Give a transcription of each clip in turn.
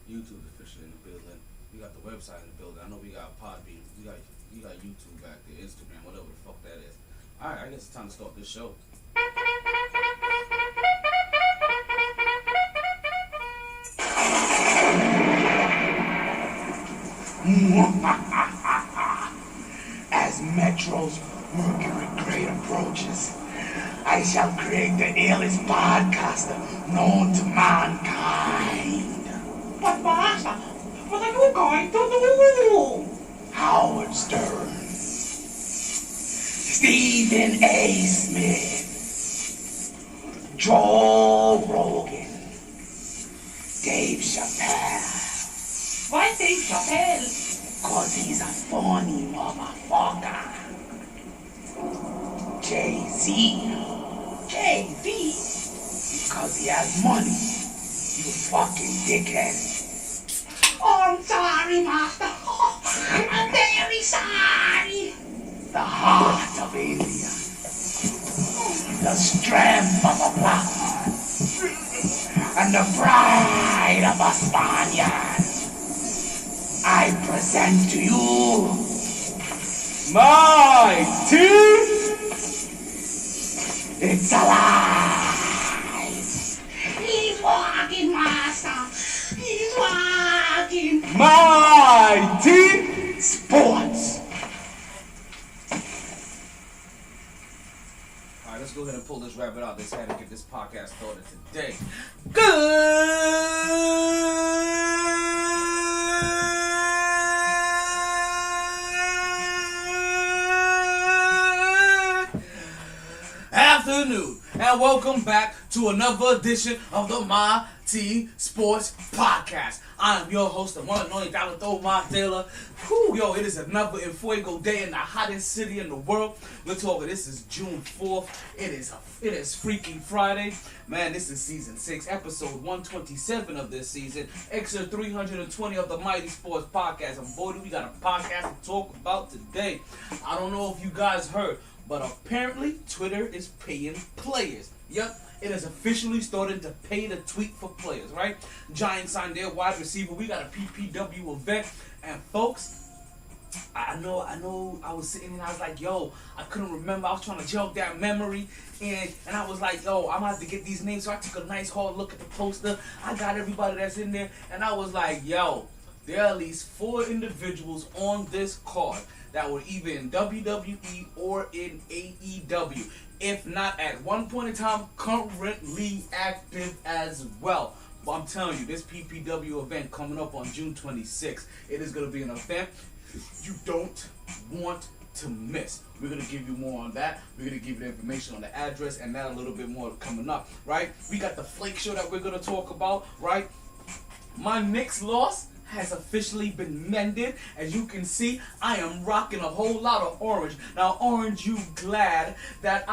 YouTube's officially in the building. We got the website in the building. I know we got Podbean. We got YouTube back there, Instagram, whatever the fuck that is. All right, I guess it's time to start this show. As Metro's Mercury grade approaches, I shall create the illest podcaster known to mankind. But Master, what are you going to do? Howard Stern, Stephen A. Smith, Joe Rogan, Dave Chappelle. Why Dave Chappelle? Cause he's a funny motherfucker. Jay-Z. Jay-Z? Because he has money. You fucking dickhead. Oh, I'm sorry, Master. I'm very sorry. The heart of India. The strength of a black man. And the pride of a Spaniard. I present to you MyT. It's alive. He's walking, Master. He's walking. MyT Sports. All right, let's go ahead and pull this rabbit out this head and get this podcast started today. Afternoon, and welcome back to another edition of the MyT Sports Podcast. I am your host, the one and only Dr. Omar Taylor. Yo, it is another En Fuego day in the hottest city in the world. We're talking, this is June 4th. It is freaking Friday. Man, this is season 6, episode 127 of this season. Excerpt 320 of the MyT Sports Podcast. And boy, do we got a podcast to talk about today. I don't know if you guys heard, but apparently Twitter is paying players. Yep, it has officially started to pay to tweet for players, right? Giants signed their wide receiver. We got a PPW event. And folks, I know I was sitting and I was like, yo, I couldn't remember. I was trying to jog that memory. And I was like, yo, I'm going to have to get these names. So I took a nice hard look at the poster. I got everybody that's in there. And I was like, yo, there are at least 4 individuals on this card that were either in WWE or in AEW, if not at one point in time currently active as well. But I'm telling you, this PPW event coming up on June 26th, it is going to be an event you don't want to miss. We're going to give you more on that. We're going to give you the information on the address and that a little bit more coming up, right? We got the Flake Show that we're going to talk about, right? My Knicks loss has officially been mended. As you can see, I am rocking a whole lot of orange. Now, orange, you glad that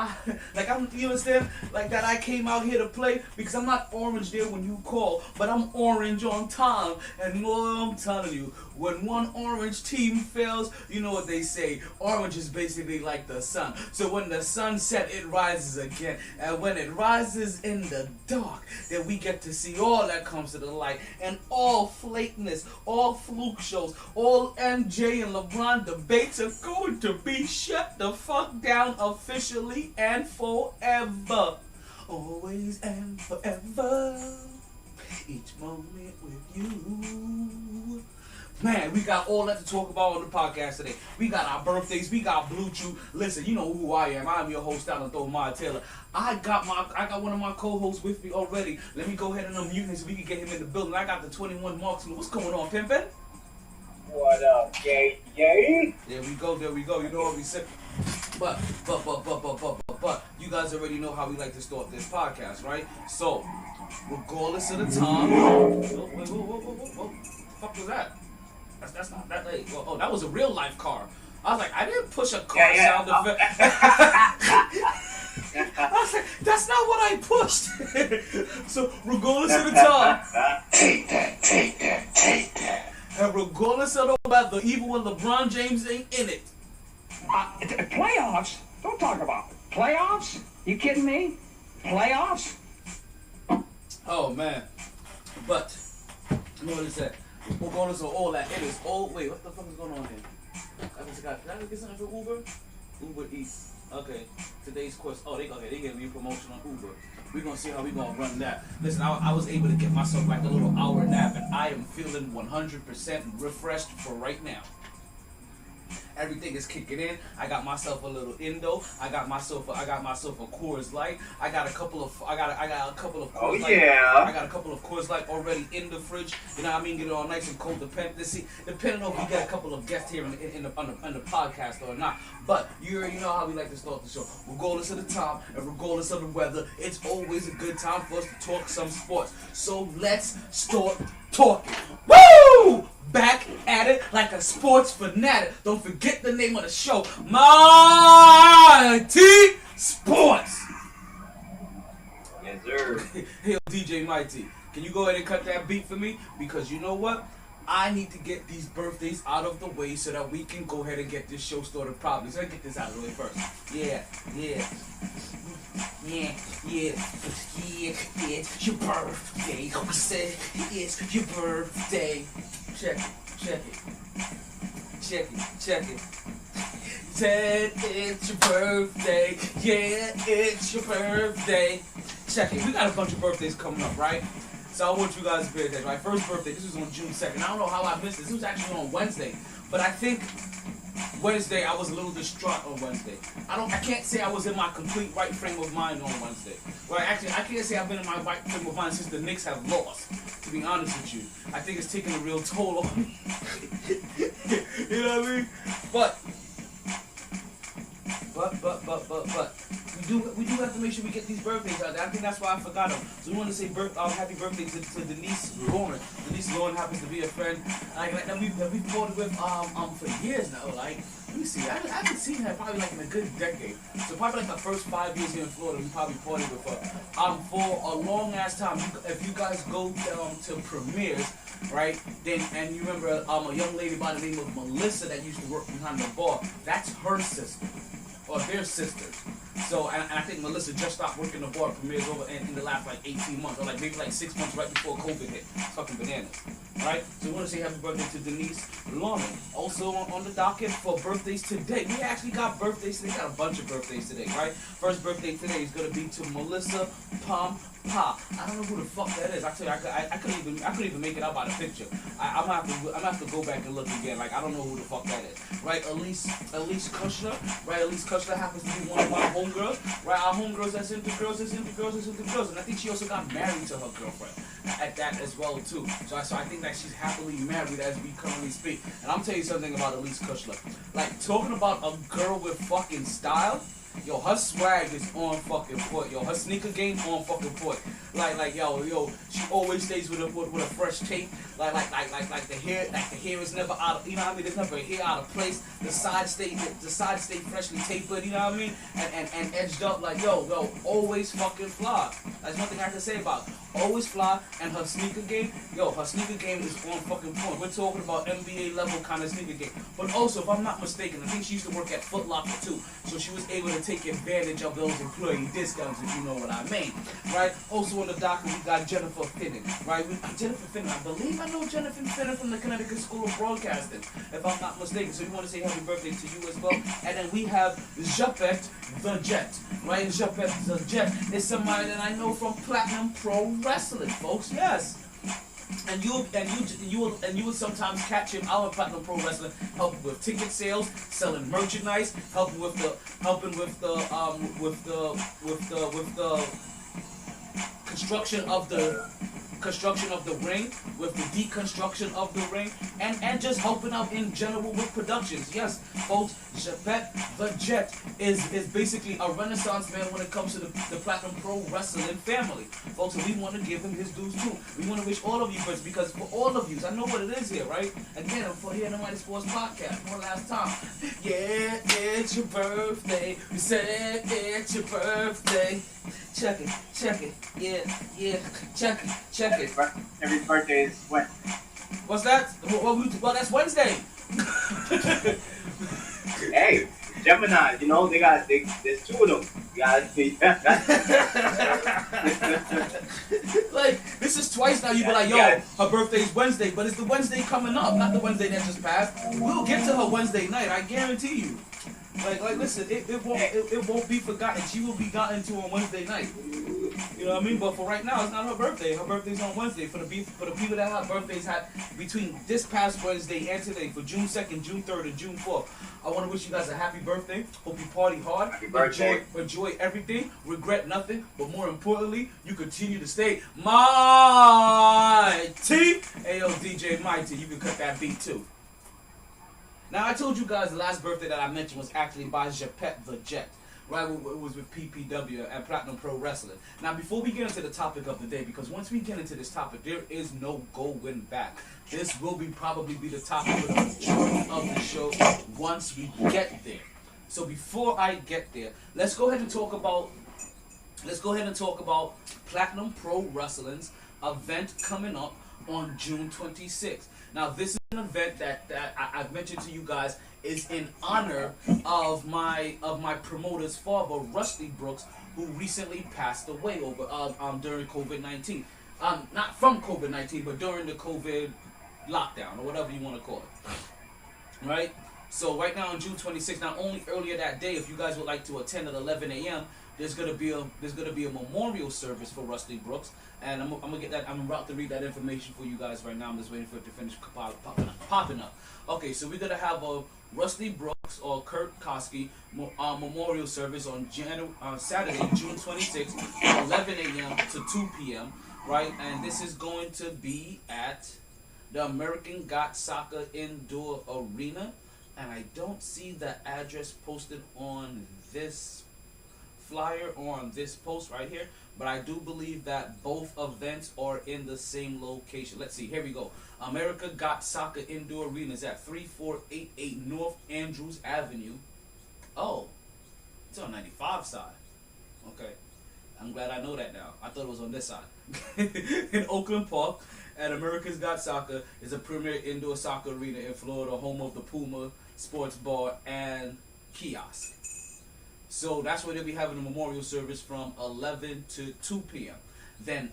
you understand? Like that I came out here to play, because I'm not orange there when you call, but I'm orange on time. And I'm telling you, when one orange team fails, you know what they say. Orange is basically like the sun. So when the sun sets, it rises again. And when it rises in the dark, then we get to see all that comes to the light. And all flakeness, all fluke shows, all MJ and LeBron debates are going to be shut the fuck down officially and forever. Always and forever. Each moment with you. Man, we got all that to talk about on the podcast today. We got our birthdays, we got Blue Chew. Listen, you know who I am. I'm your host, Dr. Omar Taylor. I got one of my co-hosts with me already. Let me go ahead and unmute him so we can get him in the building. I got the 21 marks. What's going on, Pimpin? What up, yay? There we go. You know what we said. But you guys already know how we like to start this podcast, right? So, regardless of the time. Whoa. What the fuck was that? That's not that late. Oh, that was a real life car. I was like, I didn't push a car sound effect. I was like, that's not what I pushed. So, regardless of the time. Take that. And regardless of the even when LeBron James ain't in it. Playoffs? Don't talk about it. Playoffs? You kidding me? Playoffs? Oh, man. But You know what it said? Regardless of all that, it is all. Wait, what the fuck is going on here? I forgot. Did I get something for Uber? Uber Eats. Okay. Today's course. Oh, they gave me a promotion on Uber. We're gonna see how we gonna run that. Listen, I was able to get myself like a little hour nap, and I am feeling 100% refreshed for right now. Everything is kicking in. I got myself a little Indo. I got myself a Coors Light. I got a couple of Coors Light. I got a couple of Coors Light already in the fridge. You know what I mean? Get it all nice and cold. Depending on if we get a couple of guests here in the podcast or not. But you already know how we like to start the show. Regardless of the time and regardless of the weather, it's always a good time for us to talk some sports. So let's start talking. Woo! Back at it like a sports fanatic. Don't forget the name of the show, MyT Sports. Yes, sir. Hey, DJ MyT, can you go ahead and cut that beat for me? Because you know what? I need to get these birthdays out of the way so that we can go ahead and get this show started properly. So let's get this out of the way first. Yeah. It's your birthday. Who said it's your birthday? Check it. Said it's your birthday. Yeah, it's your birthday. Check it. We got a bunch of birthdays coming up, right? So I want you guys to pay attention. My first birthday, this was on June 2nd. I don't know how I missed this. It was actually on Wednesday. But I think Wednesday, I was a little distraught on Wednesday. I can't say I was in my complete right frame of mind on Wednesday. Well, actually, I can't say I've been in my right frame of mind since the Knicks have lost, to be honest with you. I think it's taking a real toll on me. You know what I mean? But. We do have to make sure we get these birthdays out there. I think that's why I forgot them. So we want to say happy birthday to Denise Lauren. Denise Lauren happens to be a friend that we've parted with for years now. Like, let me see. I haven't seen her probably like in a good decade. So probably like the first 5 years here in Florida, we probably parted with her. For a long ass time. If you guys go to premieres, right? And you remember a young lady by the name of Melissa that used to work behind the bar. That's her sister. Or their sisters. So, and I think Melissa just stopped working the bar premieres over in the last like 18 months, or like maybe like 6 months right before COVID hit. It's fucking bananas. Right? So we want to say happy birthday to Denise Lauren. Also on the docket for birthdays today. We actually got birthdays today. We got a bunch of birthdays today, right? First birthday today is going to be to Melissa Pa. I don't know who the fuck that is. I tell you, I couldn't even make it out by the picture. I'm gonna have to go back and look again. Like I don't know who the fuck that is. Right? Elise Kushner. Right? Elise Kushner happens to be one of my homegirls. Right? Our homegirls that's into girls. And I think she also got married to her girlfriend at that as well too. So I think that she's happily married as we currently speak. And I'm telling you something about Elise Kushner. Like talking about a girl with fucking style. Yo, her swag is on fucking foot. Yo, her sneaker game on fucking foot. Like, yo, she always stays with a fresh tape. Like the hair is never out of, you know what I mean? There's never a hair out of place. The sides stay freshly tapered, you know what I mean? And edged up. Like, yo, always fucking fly. That's one thing I can say about her. Always fly, and her sneaker game, is on fucking point. We're talking about NBA level kind of sneaker game. But also, if I'm not mistaken, I think she used to work at Foot Locker too. So she was able to take advantage of those employee discounts, if you know what I mean. Right? Also on the docket, we got Jennifer Finnan. Right? Jennifer Finnan, I believe I know Jennifer Finnan from the Connecticut School of Broadcasting, if I'm not mistaken. So we want to say happy birthday to you as well. And then we have Japet the Jet. Right? Japet the Jet is somebody that I know from Platinum Pro Wrestling, folks. Yes. And you will sometimes catch him out of Platinum Pro Wrestling, helping with ticket sales, selling merchandise, helping with the construction of the ring, with the deconstruction of the ring, and just helping out in general with productions. Yes, folks, Japet the Jet is basically a renaissance man when it comes to the Platinum Pro Wrestling family. Folks, and we want to give him his dues too. We want to wish all of you first, because for all of you, I know what it is here, right? Again, I'm for here in the MyT Sports Podcast one last time. Yeah, it's your birthday. We said it's your birthday. Check it. Yeah, check it. Every birthday is when? What's that? Well, that's Wednesday. Hey, Gemini, you know, there's two of them. Like, this is twice now. You be like, yo, her birthday's Wednesday, but it's the Wednesday coming up, not the Wednesday that just passed. We'll get to her Wednesday night, I guarantee you. Like, listen, it won't be forgotten. She will be gotten to on Wednesday night. You know what I mean? But for right now, it's not her birthday. Her birthday's on Wednesday. For the people that have birthdays between this past Wednesday and today, for June 2nd, June 3rd, and June 4th, I want to wish you guys a happy birthday. Hope you party hard. Happy birthday. Enjoy everything. Regret nothing. But more importantly, you continue to stay MyT. Ayo, DJ MyT. You can cut that beat too. Now, I told you guys the last birthday that I mentioned was actually by Japet the Jet. Right, it was with PPW and Platinum Pro Wrestling. Now, before we get into the topic of the day, because once we get into this topic, there is no going back. This will probably be the topic of the majority of the show once we get there. So before I get there, let's go ahead and talk about Platinum Pro Wrestling's event coming up on June 26th. Now, this is an event that I've mentioned to you guys is in honor of my promoter's father, Rusty Brooks, who recently passed away during COVID-19. Not from COVID-19, but during the COVID lockdown, or whatever you want to call it. Right? So right now on June 26th, not only earlier that day, if you guys would like to attend at 11 a.m., there's gonna be a memorial service for Rusty Brooks, and I'm about to read that information for you guys right now. I'm just waiting for it to finish popping up. Okay, so we're gonna have a Rusty Brooks or Kurt Koski memorial service on Saturday, June 26th, 11 a.m. to 2 p.m. Right, and this is going to be at the American Got Soccer Indoor Arena, and I don't see the address posted on this flyer or on this post right here, but I do believe that both events are in the same location. Let's see, here we go. America Got Soccer Indoor Arena is at 3488 North Andrews Avenue. Oh, it's on 95 side. Okay, I'm glad I know that now. I thought it was on this side. In Oakland Park, and America's Got Soccer is a premier indoor soccer arena in Florida, home of the Puma Sports Bar and Kiosk. So that's where they'll be having a memorial service from 11 to 2 p.m. Then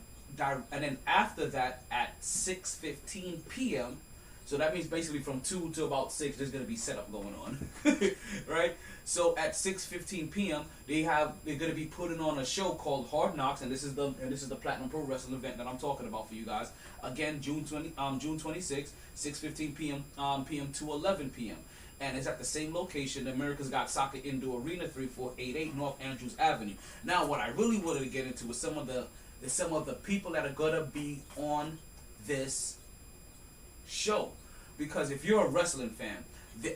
after that at 6:15 p.m. So that means basically from 2 to about 6, there's gonna be setup going on, right? So at 6:15 p.m. they're gonna be putting on a show called Hard Knocks, and this is the Platinum Pro Wrestling event that I'm talking about for you guys. Again, June 26th, 6:15 p.m. To 11 p.m. And it's at the same location, America's Got Soccer Indoor Arena, 3488 North Andrews Avenue. Now, what I really wanted to get into is some of the people that are gonna be on this show. Because if you're a wrestling fan,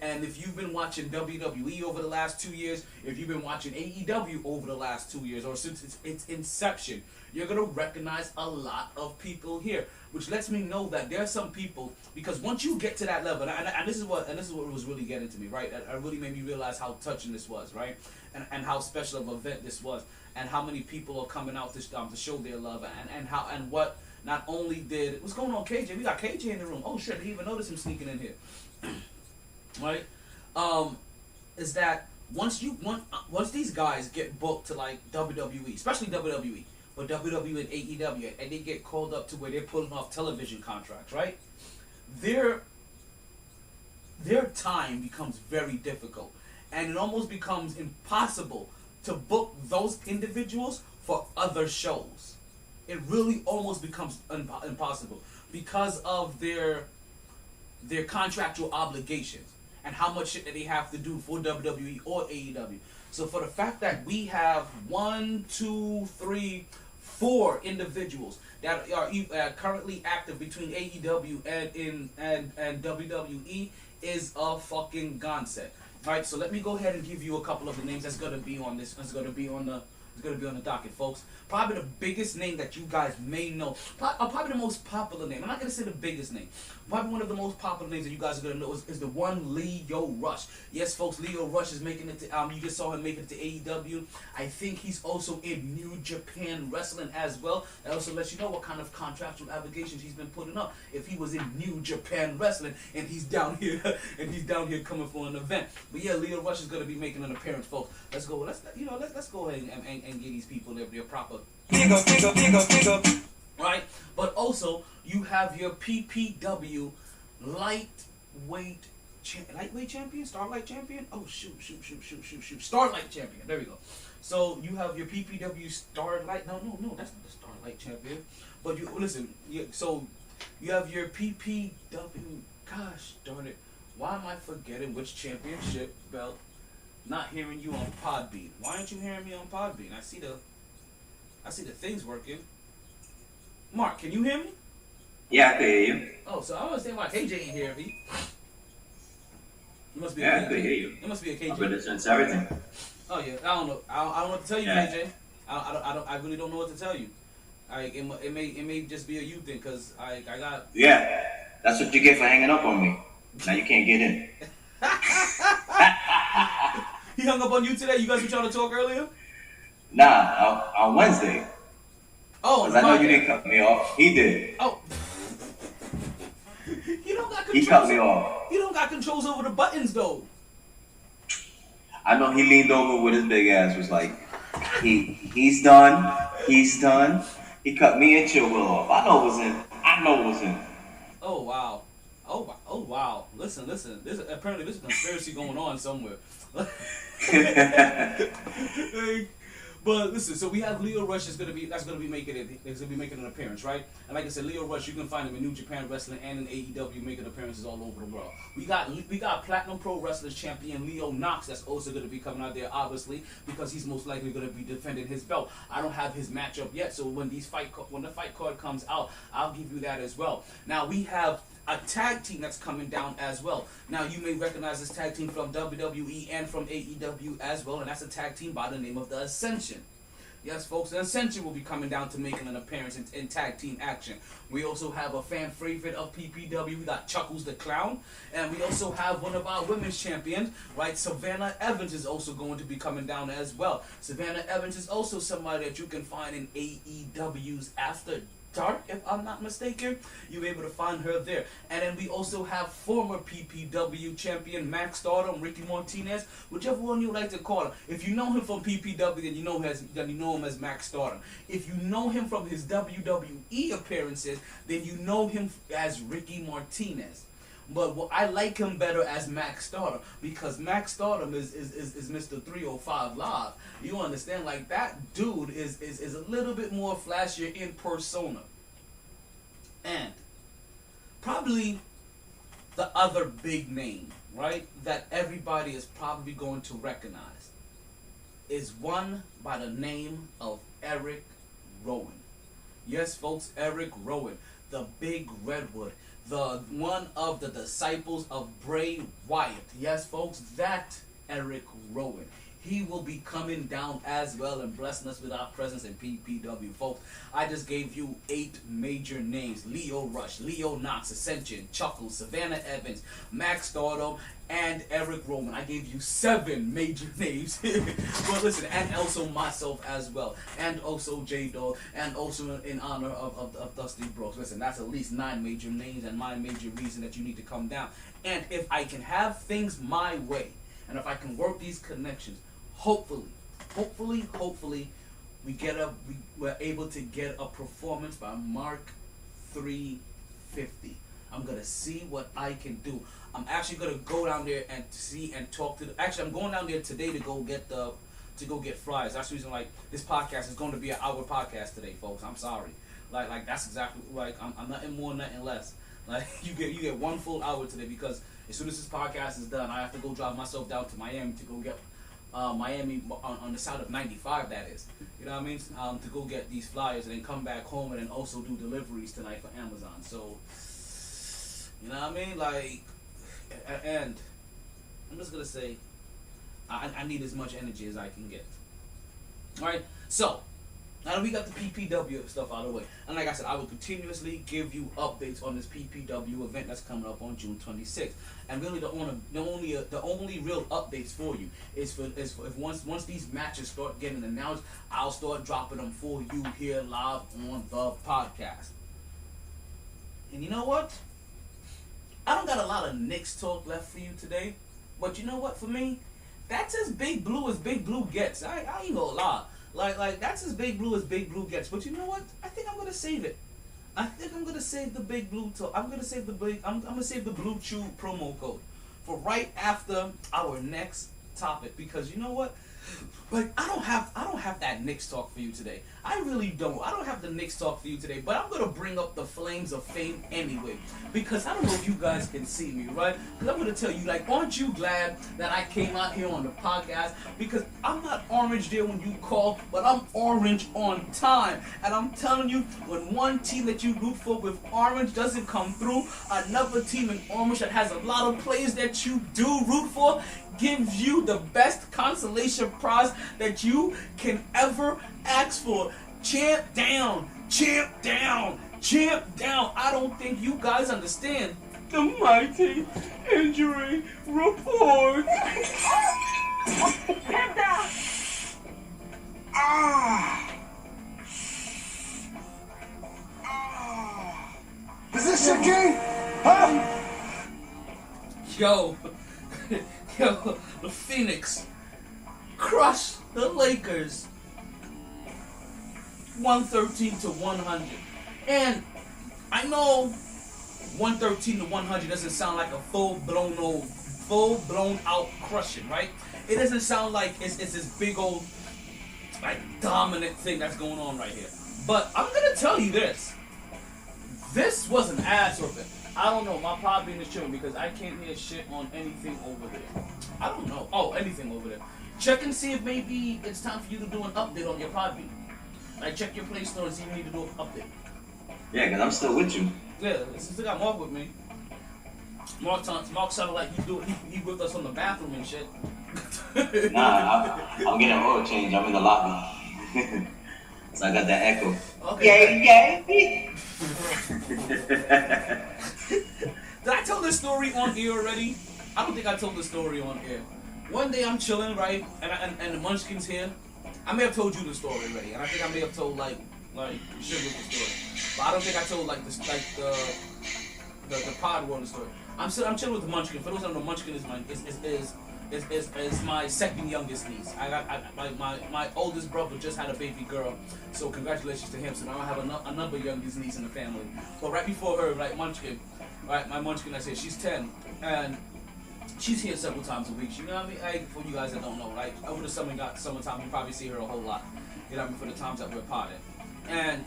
and if you've been watching WWE over the last 2 years, if you've been watching AEW over the last 2 years, or since its inception, you're going to recognize a lot of people here, which lets me know that there are some people, because once you get to that level, and this is what was really getting to me, right? That really made me realize how touching this was, right? And how special of an event this was, and how many people are coming out to show their love, and what not only did, what's going on, KJ? We got KJ in the room. Oh shit, I didn't even notice him sneaking in here. Right? Is that once these guys get booked to like WWE, especially WWE, but WWE and AEW, and they get called up to where they're pulling off television contracts, right? Their time becomes very difficult, and it almost becomes impossible to book those individuals for other shows. It really almost becomes impossible because of their contractual obligations and how much shit that they have to do for WWE or AEW. So for the fact that we have 4 individuals that are currently active between AEW and WWE is a fucking godsend. All right, so let me go ahead and give you a couple of the names that's gonna be on this. That's gonna be on is going to be on the docket, folks. Probably the biggest name that you guys may know. Probably the most popular name. I'm not going to say the biggest name. Probably one of the most popular names that you guys are going to know is the one Lio Rush. Yes, folks, Lio Rush is making it to, you just saw him making it to AEW. I think he's also in New Japan Wrestling as well. That also lets you know what kind of contractual obligations he's been putting up. If he was in New Japan Wrestling and he's down here coming for an event. But yeah, Lio Rush is going to be making an appearance, folks. Let's go ahead and get these people their proper right. But also you have your PPW lightweight champion, Starlight champion. Oh shoot, Starlight champion. There we go. So you have your PPW Starlight. No, that's not the Starlight champion. But you listen. So you have your PPW. Gosh darn it! Why am I forgetting which championship belt? Not hearing you on Podbean. Why aren't you hearing me on Podbean? I see the things working. Mark, can you hear me? Yeah, I can hear you. Oh, so I don't understand why KJ ain't hear me. It must be Yeah, a I can hear you. It must be a KJ. I've been listening to everything. Oh yeah, I don't know. I don't know what to tell you, Yeah. KJ. I really don't know what to tell you. It may just be a you thing, cause I got. Yeah, that's what you get for hanging up on me. Now you can't get in. He hung up on you today. You guys were trying to talk earlier. Nah, on Wednesday. Oh, Because I know you didn't cut me off. He did. Oh. He don't got controls. He cut me off. He don't got controls over the buttons though. I know he leaned over with his big ass, was like, he's done. He cut me and Chill Will off. I know it was him. Oh wow. Oh wow. Listen. Apparently there's a conspiracy going on somewhere. But listen, so we have Lio Rush is gonna be making an appearance, right? And like I said, Lio Rush, you can find him in New Japan Wrestling and in AEW making appearances all over the world. We got Platinum Pro Wrestlers champion Leo Knox that's also gonna be coming out there, obviously, because he's most likely gonna be defending his belt. I don't have his matchup yet, so when the fight card comes out, I'll give you that as well. Now we have a tag team that's coming down as well. Now you may recognize this tag team from WWE and from AEW as well, and that's a tag team by the name of the Ascension. Yes, folks, the Ascension will be coming down to making an appearance in tag team action. We also have a fan favorite of PPW. We got Chuckles the Clown, and we also have one of our women's champions, right? Savannah Evans is also going to be coming down as well. Savannah Evans is also somebody that you can find in AEW's After Dark, if I'm not mistaken. You'll be able to find her there. And then we also have former PPW champion Max Stardom, Ricky Martinez, whichever one you like to call him. If you know him from PPW, then you know him as Max Stardom. If you know him from his WWE appearances, then you know him as Ricky Martinez. But I like him better as Max Stardom because Max Stardom is Mr. 305 Live. You understand? Like that dude is a little bit more flashier in persona. And probably the other big name, right, that everybody is probably going to recognize is one by the name of Eric Rowan. Yes, folks, Eric Rowan, the Big Redwood. The one of the disciples of Bray Wyatt. Yes, folks, that Eric Rowan. He will be coming down as well and blessing us with our presence in PPW. Folks, I just gave you 8 major names. Lio Rush, Lio Knox, Ascension, Chuckles, Savannah Evans, Max Stardom, and Eric Rowan. I gave you 7 major names. But listen, and also myself as well. And also J-Dog. And also in honor of Dusty Brooks. Listen, that's at least 9 major names and my major reason that you need to come down. And if I can have things my way, and if I can work these connections, hopefully, we're able to get a performance by Mark 350. I'm gonna see what I can do. I'm actually gonna go down there and see and talk to. I'm going down there today to go get fries. That's the reason. Like this podcast is going to be an hour podcast today, folks. I'm sorry. Like that's exactly like I'm nothing more, nothing less. Like you get 1 full hour today because as soon as this podcast is done, I have to go drive myself down to Miami to go get Miami on the side of 95. That is, you know what I mean? To go get these flyers and then come back home and then also do deliveries tonight for Amazon. So, you know what I mean? Like, and I'm just gonna say, I need as much energy as I can get. All right. So, now that we got the PPW stuff out of the way, and like I said, I will continuously give you updates on this PPW event that's coming up on June 26th. And really, the only real updates for you is if once these matches start getting announced, I'll start dropping them for you here live on the podcast. And you know what? I don't got a lot of Knicks talk left for you today, but you know what? For me, that's as Big Blue gets. I ain't gonna lie. Like that's as Big Blue gets. But you know what? I think I'm gonna save it. I think I'm gonna save the Big Blue talk. I'm gonna save the Blue Chew promo code for right after our next topic, because you know what? Like I don't have that Knicks talk for you today. I really don't. I don't have the Knicks talk for you today, but I'm gonna bring up the Flames of Fame anyway, because I don't know if you guys can see me, right? Because I'm gonna tell you, like, aren't you glad that I came out here on the podcast? Because I'm not orange there when you call, but I'm orange on time. And I'm telling you, when one team that you root for with orange doesn't come through, another team in orange that has a lot of players that you do root for gives you the best consolation prize that you can ever ask for. Champ down, champ down, champ down. I don't think you guys understand the MyT injury report. Champ down. Is this your game? Huh? Yo, the Phoenix crushed the Lakers 113 to 100. And I know 113 to 100 doesn't sound like a full blown out crushing, right? It doesn't sound like it's this big old like dominant thing that's going on right here. But I'm gonna tell you this. This was an ass whooping. I don't know, my pod being is chilling because I can't hear shit on anything over there. I don't know. Oh, anything over there. Check and see if maybe it's time for you to do an update on your pod beat. Like, check your Play Store and see if you need to do an update. Yeah, because I'm still with you. Yeah, still got Mark with me. Mark sounded like he with us on the bathroom and shit. Nah, I'm getting an oil change. I'm in the lobby. So I got that echo. Okay. Yay. Did I tell this story on air already? I don't think I told this story on air. One day I'm chilling, right, and the Munchkins here. I may have told you the story already, and I think I may have told like Sugar the story, but I don't think I told the pod world story. I'm chilling with the Munchkin. For those who don't know, Munchkin is my second youngest niece. My oldest brother just had a baby girl, so congratulations to him. So now I have another youngest niece in the family. But right before her, right, Munchkin, right, my Munchkin, I said she's 10, and she's here several times a week. You know what I mean? Like, for you guys that don't know, like over the summertime, you probably see her a whole lot. You know what I mean? For the times that we're potting, and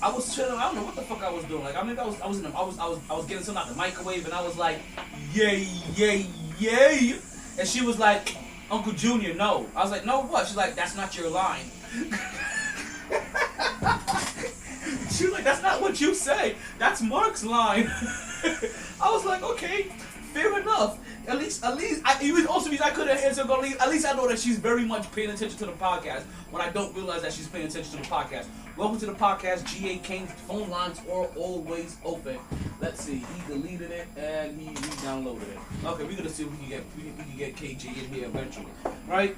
I was chilling. I don't know what the fuck I was doing. Like, I mean, I was getting something out the microwave, and I was like, yay, yay, yay, and she was like, Uncle Junior, no. I was like, no, what? She's like, that's not your line. She was like, that's not what you say. That's Mark's line. I was like, okay, fair enough. At least, it also means I couldn't answer, but at least I know that she's very much paying attention to the podcast when I don't realize that she's paying attention to the podcast. Welcome to the podcast. G.A. Kane's phone lines are always open. Let's see, he deleted it and he downloaded it. Okay, we're gonna see if we can get KG in here eventually, right?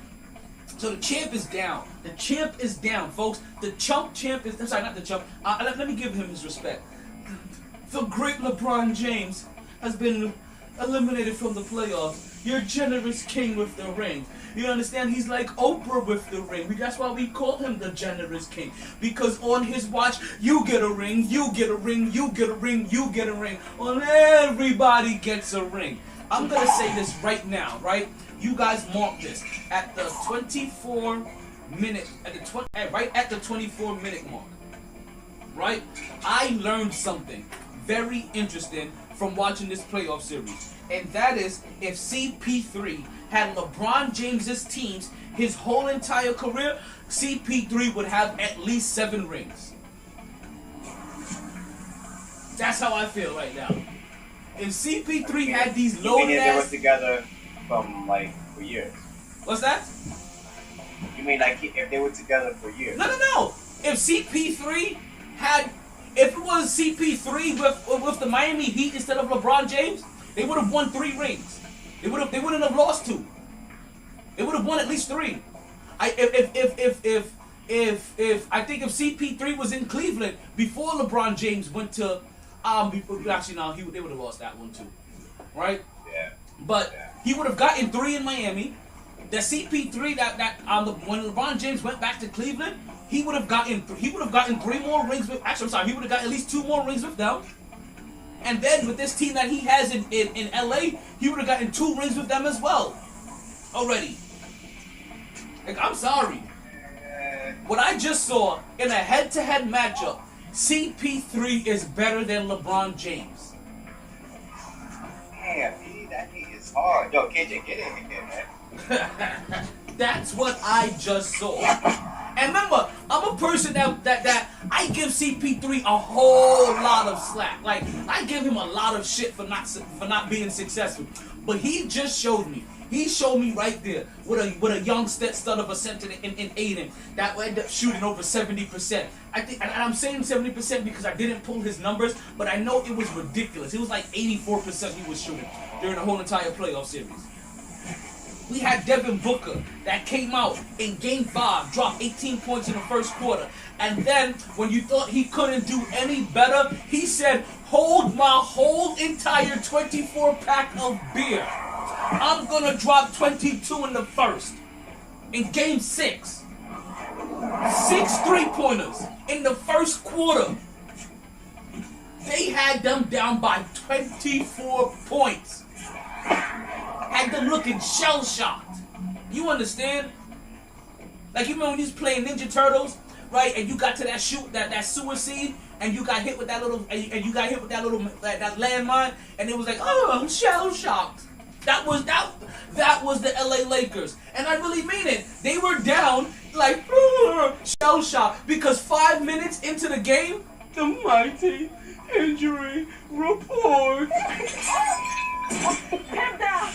So the champ is down. The champ is down, folks. The champ is. I'm sorry, not the chump. Let me give him his respect. The great LeBron James has been eliminated from the playoffs. Your generous king with the ring. You understand? He's like Oprah with the ring. That's why we call him the generous king. Because on his watch, you get a ring, you get a ring, you get a ring, you get a ring. On everybody gets a ring. I'm gonna say this right now, right? You guys mark this at the 24-minute, right at the 24-minute mark, right? I learned something very interesting from watching this playoff series, and that is if CP3 had LeBron James's teams his whole entire career, CP3 would have at least 7 rings. That's how I feel right now. If CP3 had these low they were together from for years. What's that? You You mean like if they were together for years? No. If it was CP3 with the Miami Heat instead of LeBron James, they would have won 3 rings. They wouldn't have lost 2. They would have won at least 3. I think if CP3 was in Cleveland before LeBron James went to they would have lost that one too, right? Yeah. But he would have gotten 3 in Miami. The CP3 when LeBron James went back to Cleveland, he would have gotten 3 more rings with. Actually, I'm sorry, he would have got at least 2 more rings with them. And then with this team that he has in LA, he would have gotten 2 rings with them as well. Already. Like, I'm sorry. What I just saw in a head-to-head matchup, CP3 is better than LeBron James. Damn, that heat is hard. Yo, KJ, get in here, man. That's what I just saw. And remember, I'm a person that I give CP3 a whole lot of slack. Like, I give him a lot of shit for not being successful. But he just showed me. He showed me right there with a young stud of a center in Aiden that will end up shooting over 70%. I think, and I'm saying 70% because I didn't pull his numbers, but I know it was ridiculous. It was like 84% he was shooting during the whole entire playoff series. We had Devin Booker that came out in Game 5, dropped 18 points in the first quarter. And then, when you thought he couldn't do any better, he said, hold my whole entire 24-pack of beer. I'm going to drop 22 in the first. In Game 6. 6 3-pointers in the first quarter. They had them down by 24 points. Had them looking shell-shocked. You understand? Like, you remember when you was playing Ninja Turtles, right? And you got to that sewer scene, and you got hit with that that landmine, and it was like, oh, I'm shell-shocked. That was the LA Lakers. And I really mean it. They were down like shell-shocked because 5 minutes into the game, the MyT injury report. Him down.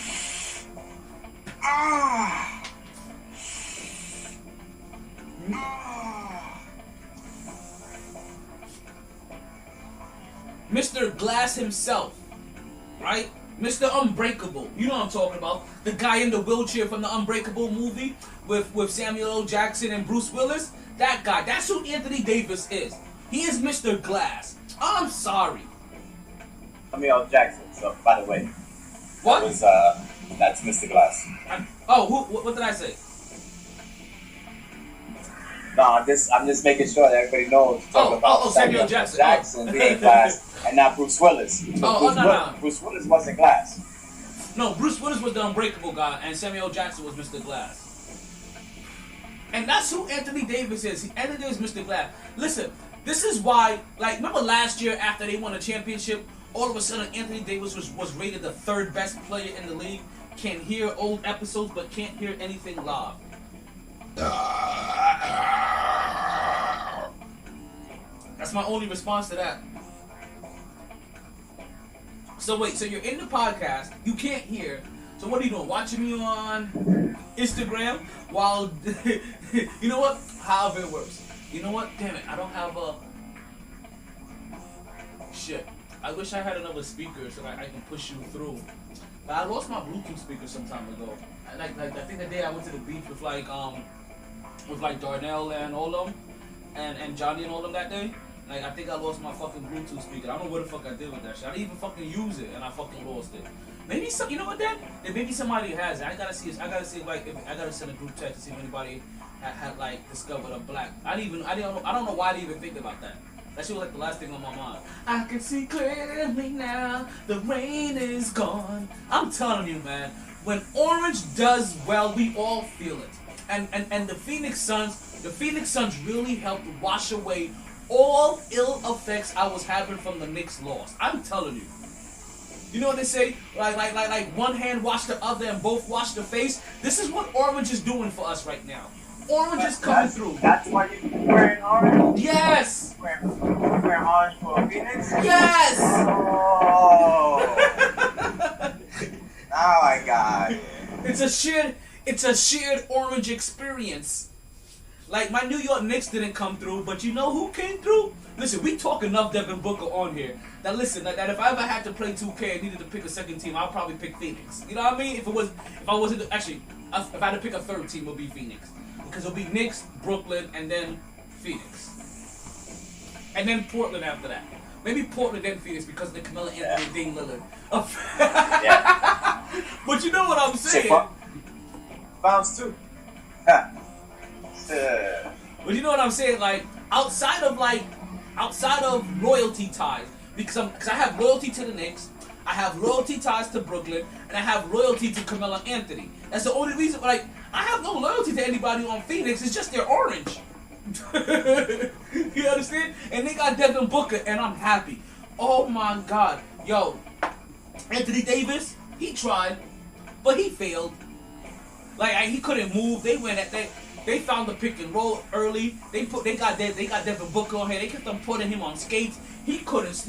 Mr. Glass himself, right? Mr. Unbreakable. You know what I'm talking about. The guy in the wheelchair from the Unbreakable movie with Samuel L. Jackson and Bruce Willis. That guy. That's who Anthony Davis is. He is Mr. Glass. I'm sorry. Samuel L. Jackson. So, by the way, What? That's Mr. Glass. What did I say? No, I'm just making sure that everybody knows. About Samuel Jackson. Jackson being Glass and not Bruce Willis. No. Bruce Willis wasn't Glass. No, Bruce Willis was the Unbreakable guy, and Samuel Jackson was Mr. Glass. And that's who Anthony Davis is. Anthony Davis is Mr. Glass. Listen, this is why, like, remember last year after they won a championship, all of a sudden Anthony Davis was rated the 3rd best player in the league. Can hear old episodes, but can't hear anything live. That's my only response to that. So wait, so you're in the podcast, you can't hear. So what are you doing? Watching me on Instagram while you know what? However it works. You know what? Damn it, I don't have a shit. I wish I had another speaker so that I can push you through. But I lost my Bluetooth speaker some time ago. I think the day I went to the beach with Darnell and all of them, and Johnny and all them that day. Like, I think I lost my fucking Bluetooth speaker. I don't know what the fuck I did with that shit. I didn't even fucking use it, and I fucking lost it. Maybe you know what, Dan? Maybe somebody has it. I gotta see, like, I gotta send a group text to see if anybody had like discovered a black. I don't know why I didn't even think about that. That shit was like the last thing on my mind. I can see clearly now, the rain is gone. I'm telling you, man, when Orange does well, we all feel it. And the Phoenix Suns really helped wash away all ill effects I was having from the Knicks loss. I'm telling you. You know what they say? Like one hand wash the other and both wash the face. This is what Orange is doing for us right now. Orange is coming through. That's why you're wearing orange? Yes! You're wearing orange for Phoenix? Yes! Oh! Oh my God. It's a shared Orange experience. Like, my New York Knicks didn't come through, but you know who came through? Listen, we talk enough Devin Booker on here. That listen, that if I ever had to play 2K and needed to pick a second team, I'd probably pick Phoenix. You know what I mean? If I had to pick a third team, it would be Phoenix. Because it'll be Knicks, Brooklyn, and then Phoenix. And then Portland after that. Maybe Portland then Phoenix because of the Camilla Anthony and Dame Lillard. But you know what I'm saying? Bounce too. But you know what I'm saying? Like, outside of loyalty ties, because I have loyalty to the Knicks, I have loyalty ties to Brooklyn, and I have loyalty to Camilla Anthony. That's the only reason. Like, I have no loyalty to anybody on Phoenix. It's just they're orange. You understand? And they got Devin Booker, and I'm happy. Oh my God, yo, Anthony Davis, he tried, but he failed. Like, he couldn't move. They went at that. They found the pick and roll early. They got Devin Booker on here. They kept on putting him on skates. He couldn't.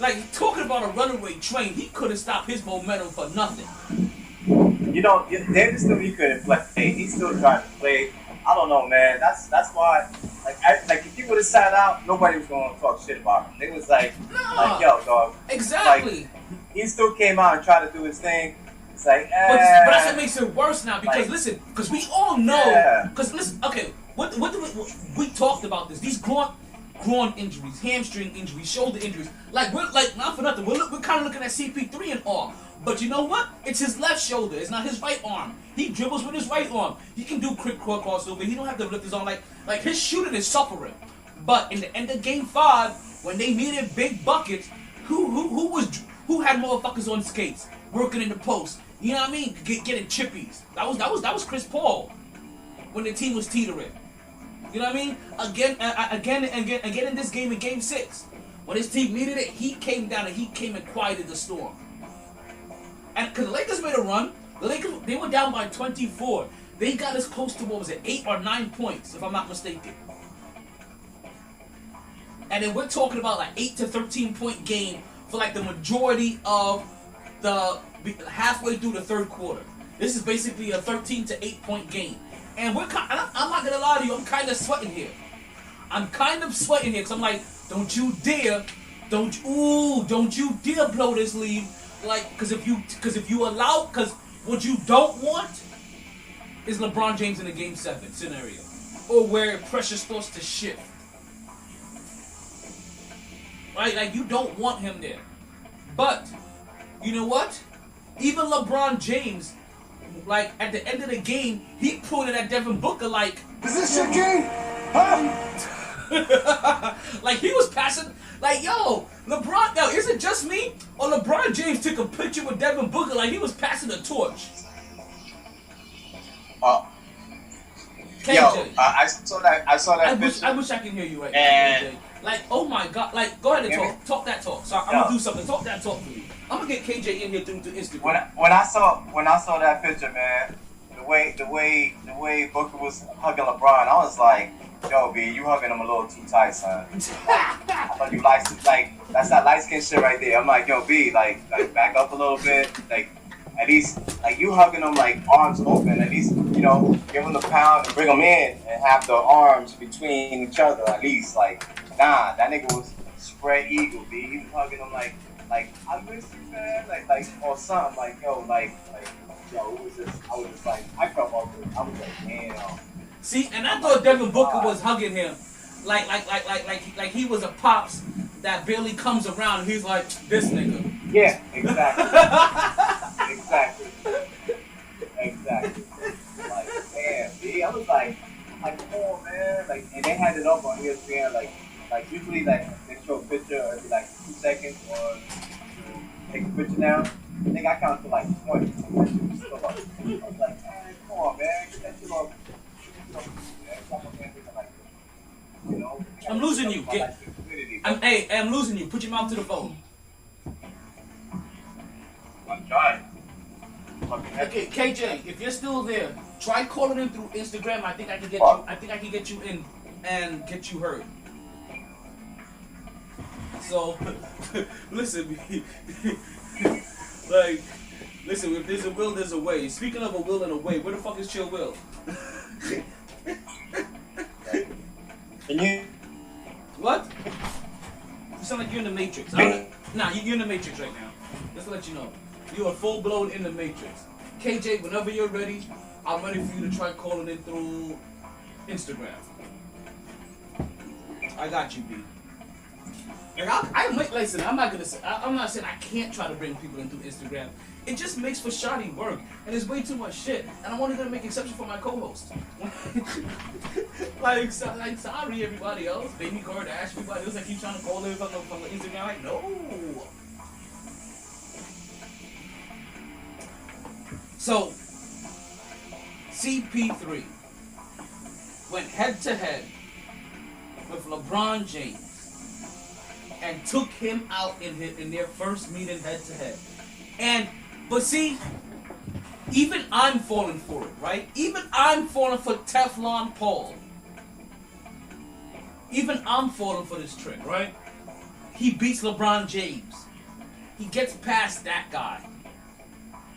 Like, talking about a runaway train. He couldn't stop his momentum for nothing. You know, Davis still he couldn't play. He still trying to play. I don't know, man. That's why. Like if he would have sat out, nobody was gonna talk shit about him. They was like, yo, dog. Exactly. Like, he still came out and tried to do his thing. It's like, but that's what makes it worse now. Because listen, because we all know. Because listen, okay, what we talked about this. These groin injuries, hamstring injuries, shoulder injuries. Like, we're like, not for nothing. We're kind of looking at CP3 and all. But you know what? It's his left shoulder. It's not his right arm. He dribbles with his right arm. He can do quick crossover. He don't have to lift his arm. Like his shooting is suffering. But in the end of Game 5, when they needed big buckets, who had motherfuckers on skates working in the post? You know what I mean? Getting chippies. That was Chris Paul when the team was teetering. You know what I mean? Again in this game, in Game 6, when his team needed it, he came down and he came and quieted the storm. And because the Lakers made a run, they were down by 24. They got as close to, 8 or 9 points, if I'm not mistaken. And then we're talking about like 8 to 13 point game for like the majority of the halfway through the third quarter. This is basically a 13 to 8 point game. And I'm not gonna lie to you, I'm kind of sweating here. Because I'm like, don't you dare blow this lead. Like, because what you don't want is LeBron James in a Game 7 scenario, or where pressure starts to shift. Right, like you don't want him there. But you know what? Even LeBron James, like at the end of the game, he pointed at Devin Booker like, Is this your game? Huh? like he was passing. Like, yo, LeBron, is it just me? Or LeBron James took a picture with Devin Booker like he was passing the torch? KJ. I saw that picture. I wish I could hear you right now, KJ. Like, oh my God. Like, go ahead and talk. Talk that talk. So I'm going to do something. Talk that talk for me. I'm going to get KJ in here through Instagram. When I saw that picture, man, the way Booker was hugging LeBron, I was like, yo, B, you hugging him a little too tight, son. I thought you that's that light skin shit right there. I'm like, yo, B, like back up a little bit. Like, at least, like, you hugging him like arms open. At least, you know, give him the pound and bring him in and have the arms between each other. At least, like, nah, that nigga was spread eagle, B. He was hugging him like I miss you, man. Like, or something. Like, yo, yo, it was just, I was just like, I felt awkward. I was like, damn. See, and I thought Devin Booker was hugging him like he was a pops that barely comes around and he's like, this nigga. Yeah, exactly. exactly. Like, damn, B. I was like, come on, man. Like, and they had it up on ESPN, like usually like they show a picture every like 2 seconds or take a picture down. I think I counted to like 20. That shit was still up. I was like, man, come on, man, get that shit up. I'm losing you. I'm losing you. Put your mouth to the phone. I'm trying. Okay, KJ, if you're still there, try calling in through Instagram. I think I can get you in and get you heard. So, listen, listen. If there's a will, there's a way. Speaking of a will and a way, where the fuck is Chill Will? And you. What? You sound like you're in the Matrix. Nah, you're in the Matrix right now. Just to let you know. You are full blown in the Matrix. KJ, whenever you're ready, I'm ready for you to try calling in through Instagram. I got you, B. Like I might listen. I'm not gonna say. I'm not saying I can't try to bring people in through Instagram. It just makes for shoddy work, and it's way too much shit. And I'm only gonna make exception for my co-host. like sorry everybody else, Baby Kardashian, everybody else. I keep trying to call in from the Instagram. Like no. So CP3 went head to head with LeBron James and took him out in their first meeting head to head. But see, even I'm falling for it, right? Even I'm falling for Teflon Paul. Even I'm falling for this trick, right? He beats LeBron James. He gets past that guy.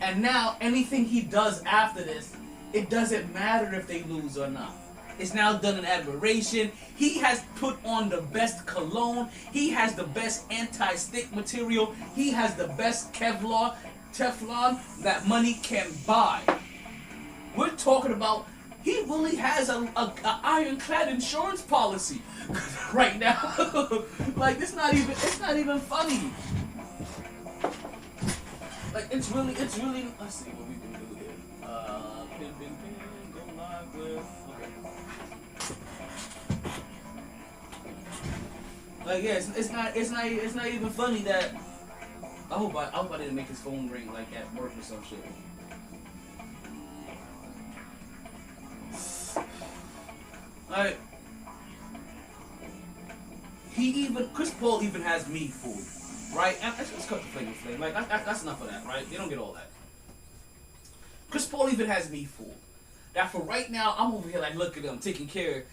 And now anything he does after this, it doesn't matter if they lose or not. It's now done in admiration. He has put on the best cologne. He has the best anti-stick material. He has the best Teflon that money can buy. We're talking about he really has a ironclad insurance policy right now. Like it's not even funny. Like it's really. Let's see what we can do here. Pin, go live with. Okay. Like yeah, it's not even funny that. I hope I didn't make his phone ring like at work or some shit. Like Chris Paul even has me fooled. Right? And let's cut the flame. Like, that's enough of that, right? They don't get all that. Chris Paul even has me fooled. That for right now, I'm over here like, look at him, taking care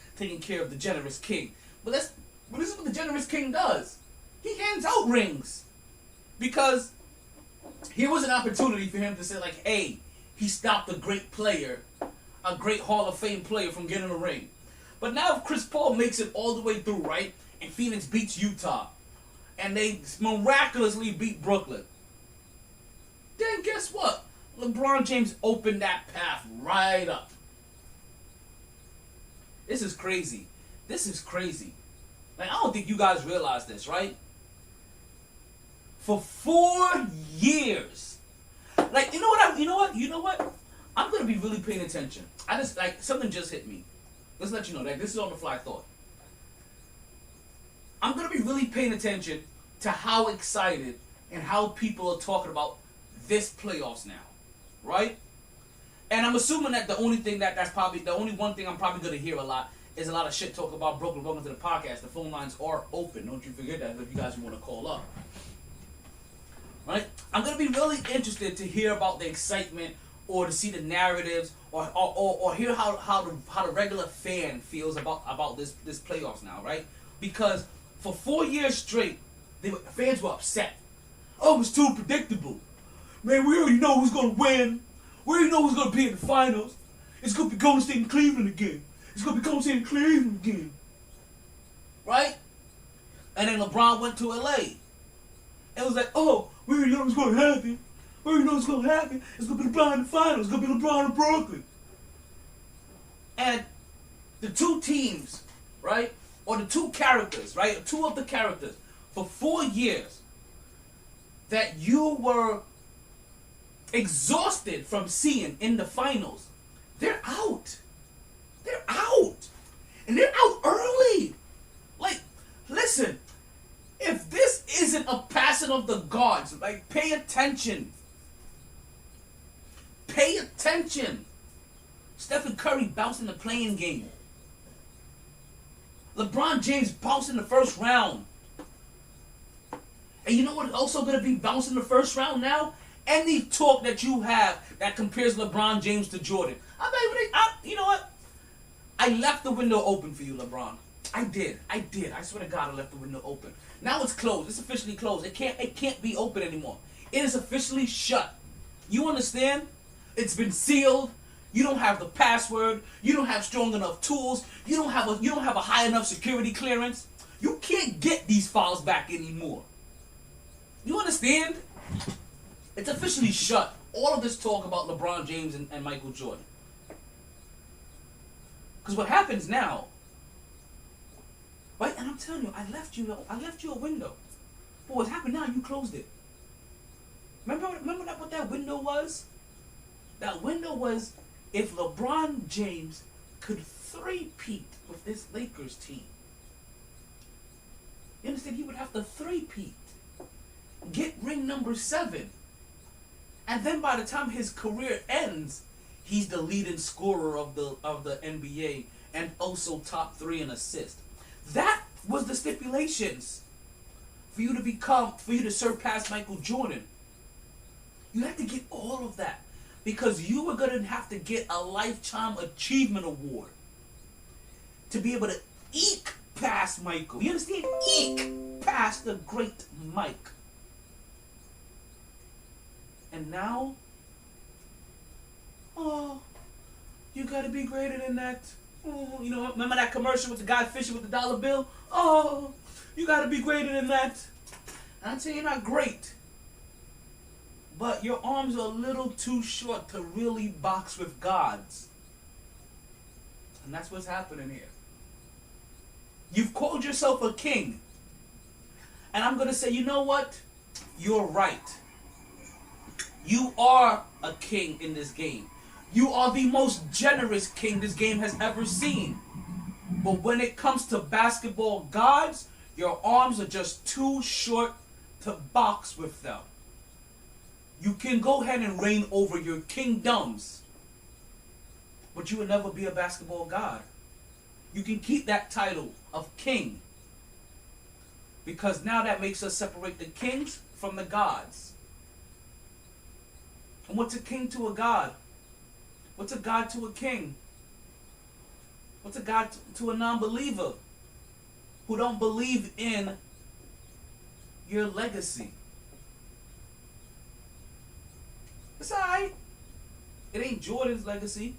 of the generous king. But this is what the generous king does. He hands out rings. Because here was an opportunity for him to say like, hey, he stopped a great player, a great Hall of Fame player from getting a ring. But now if Chris Paul makes it all the way through, right? And Phoenix beats Utah. And they miraculously beat Brooklyn. Then guess what? LeBron James opened that path right up. This is crazy. Like, I don't think you guys realize this, right? For 4 years. Like, you know what? I'm going to be really paying attention. Something just hit me. Let's let you know that this is on the fly thought. I'm going to be really paying attention to how excited and how people are talking about this playoffs now, right? And I'm assuming that the only one thing I'm probably going to hear a lot is a lot of shit talk about Brooklyn. Welcome to the podcast. The phone lines are open. Don't you forget that if you guys want to call up. Right? I'm going to be really interested to hear about the excitement or to see the narratives or hear how the regular fan feels about this playoffs now, right? Because for 4 years straight, fans were upset. Oh, it was too predictable. Man, we already know who's going to win. We already know who's going to be in the finals. It's going to be Golden State and Cleveland again. Right? And then LeBron went to LA. And it was like, oh, we already know what's going to happen. It's going to be LeBron in the finals. It's going to be LeBron in Brooklyn. And the two teams, right? Or the two characters, right? Two of the characters for 4 years that you were exhausted from seeing in the finals, they're out. And they're out early. Like, listen, if this isn't a passing of the gods, like, pay attention. Stephen Curry bounced in the playing game. LeBron James bounced in the first round. And you know what also going to be bounced in the first round now? Any talk that you have that compares LeBron James to Jordan. You know what? I left the window open for you, LeBron. I did. I swear to God, I left the window open. Now it's closed. It's officially closed. It can't be open anymore. It is officially shut. You understand? It's been sealed. You don't have the password. You don't have strong enough tools. You don't have a high enough security clearance. You can't get these files back anymore. You understand? It's officially shut. All of this talk about LeBron James and Michael Jordan. Because what happens now, right? And I'm telling you, I left you a window. But what's happened now? You closed it. Remember what that window was? That window was if LeBron James could three-peat with this Lakers team. You understand? He would have to three-peat, get ring number 7, and then by the time his career ends, he's the leading scorer of the NBA and also top 3 in assists. That was the stipulations for you to surpass Michael Jordan. You had to get all of that because you were gonna have to get a lifetime achievement award to be able to eke past Michael. You understand? Eke past the great Mike. And now, oh, you gotta be greater than that. Oh, you know, remember that commercial with the guy fishing with the dollar bill? Oh, you gotta be greater than that. And I tell you, you're not great. But your arms are a little too short to really box with gods. And that's what's happening here. You've called yourself a king. And I'm going to say, you know what? You're right. You are a king in this game. You are the most generous king this game has ever seen. But when it comes to basketball gods, your arms are just too short to box with them. You can go ahead and reign over your kingdoms, but you will never be a basketball god. You can keep that title of king, because now that makes us separate the kings from the gods. And what's a king to a god? What's a god to a king? What's a god to a non-believer who don't believe in your legacy? It's alright. It ain't Jordan's legacy.